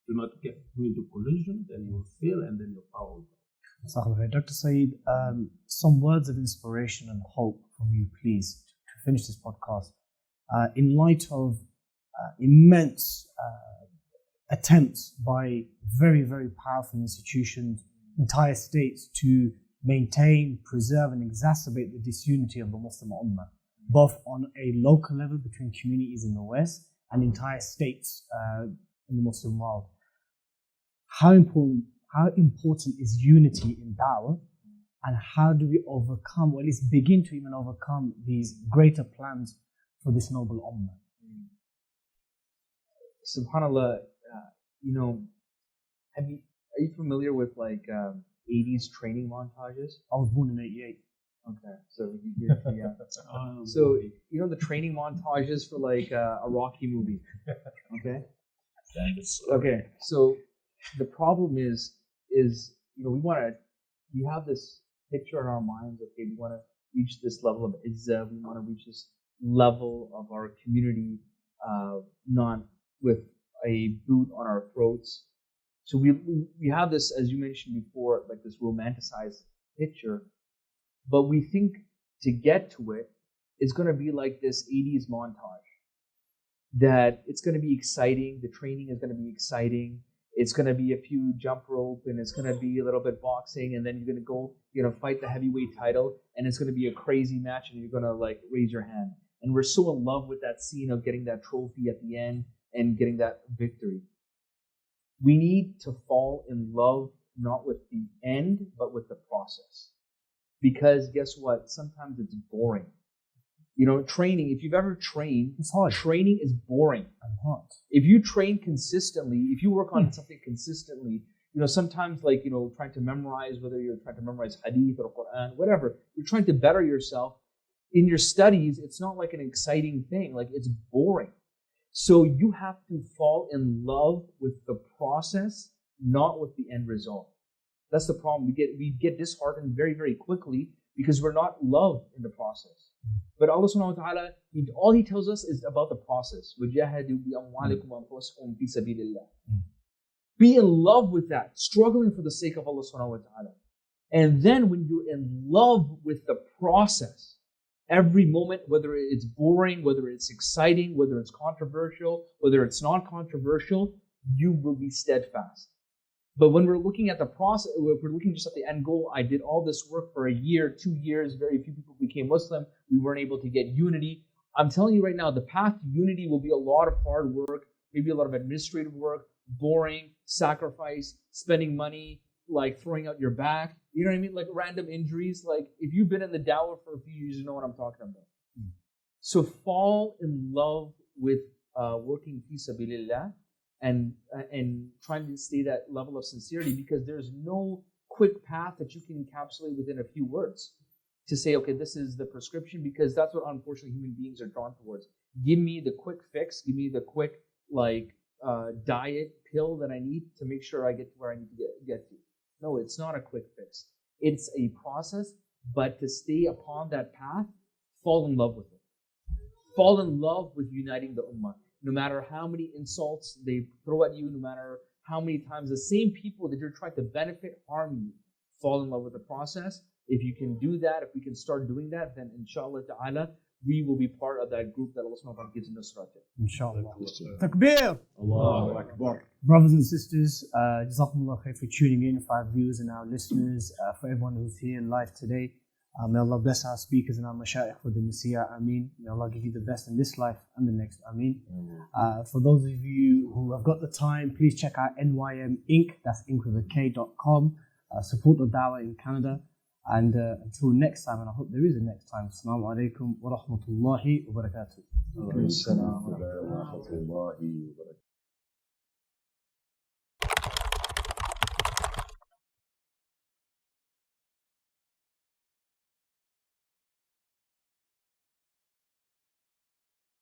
Do not get into collision, then you will fail, and then your power will go. Dr. Syed, some words of inspiration and hope from you, please, to finish this podcast. In light of immense attempts by very, very powerful institutions, entire states, to maintain, preserve, and exacerbate the disunity of the Muslim Ummah, both on a local level between communities in the West and entire states in the Muslim world. How important is unity in Dawah, and how do we overcome, or at least begin to even overcome, these greater plans for this noble Ummah? SubhanAllah, are you familiar with 80s training montages? I was born in 88. Okay, so yeah. So the training montages for a Rocky movie. Okay. Okay. So the problem is we have this picture in our minds. Okay, we want to reach this level of izzah. We want to reach this level of our community, not with a boot on our throats. So we have this, as you mentioned before, this romanticized picture. But we think to get to it, it's going to be like this 80s montage. That it's going to be exciting, the training is going to be exciting, it's going to be a few jump rope, and it's going to be a little bit boxing, and then you're going to go, fight the heavyweight title, and it's going to be a crazy match, and you're going to raise your hand. And we're so in love with that scene of getting that trophy at the end and getting that victory. We need to fall in love not with the end, but with the process. Because guess what? Sometimes it's boring. Training, if you've ever trained, it's hard. Training is boring and hard. If you train consistently, if you work on something consistently, sometimes trying to memorize, whether you're trying to memorize hadith or Quran, whatever, you're trying to better yourself in your studies, it's not like an exciting thing. It's boring. So you have to fall in love with the process, not with the end result. That's the problem. We get disheartened very, very quickly because we're not loved in the process. But Allah subhanahu wa ta'ala, all He tells us is about the process. وَجَاهَدُوا بِأَمْوَالِكُمْ وَأَنفُسِكُمْ فِي سَبِيلِ اللَّهِ. Be in love with that, struggling for the sake of Allah subhanahu wa ta'ala. And then when you're in love with the process, every moment, whether it's boring, whether it's exciting, whether it's controversial, whether it's not controversial, you will be steadfast. But when we're looking at the process, if we're looking just at the end goal, I did all this work for a year, 2 years, very few people became Muslim, we weren't able to get unity. I'm telling you right now, the path to unity will be a lot of hard work, maybe a lot of administrative work, boring, sacrifice, spending money, like throwing out your back, you know what I mean? Like random injuries. Like if you've been in the Dawah for a few years, you know what I'm talking about. So fall in love with working fi sabilillah and trying to stay that level of sincerity, because there's no quick path that you can encapsulate within a few words to say, okay, this is the prescription, because that's what unfortunately human beings are drawn towards. Give me the quick fix, give me the quick diet pill that I need to make sure I get to where I need to get to. No, it's not a quick fix. It's a process, but to stay upon that path, fall in love with it. Fall in love with uniting the ummah. No matter how many insults they throw at you, no matter how many times the same people that you're trying to benefit harm you, fall in love with the process. If you can do that, if we can start doing that, then inshallah ta'ala, we will be part of that group that Allah subhanahu wa ta'ala gives in Nusrat. Inshallah. Takbir! Allahu Akbar. Brothers and sisters, Jazakumullah khair for tuning in, for our viewers and our listeners, for everyone who's here live today. May Allah bless our speakers and our mashayikh for the nasiyah. Ameen. May Allah give you the best in this life and the next. Ameen. For those of you who have got the time, please check out NYM Inc. That's inc.com. Support the Dawah in Canada. And until next time, and I hope there is a next time. Assalamu alaikum wa rahmatullahi wa barakatuh.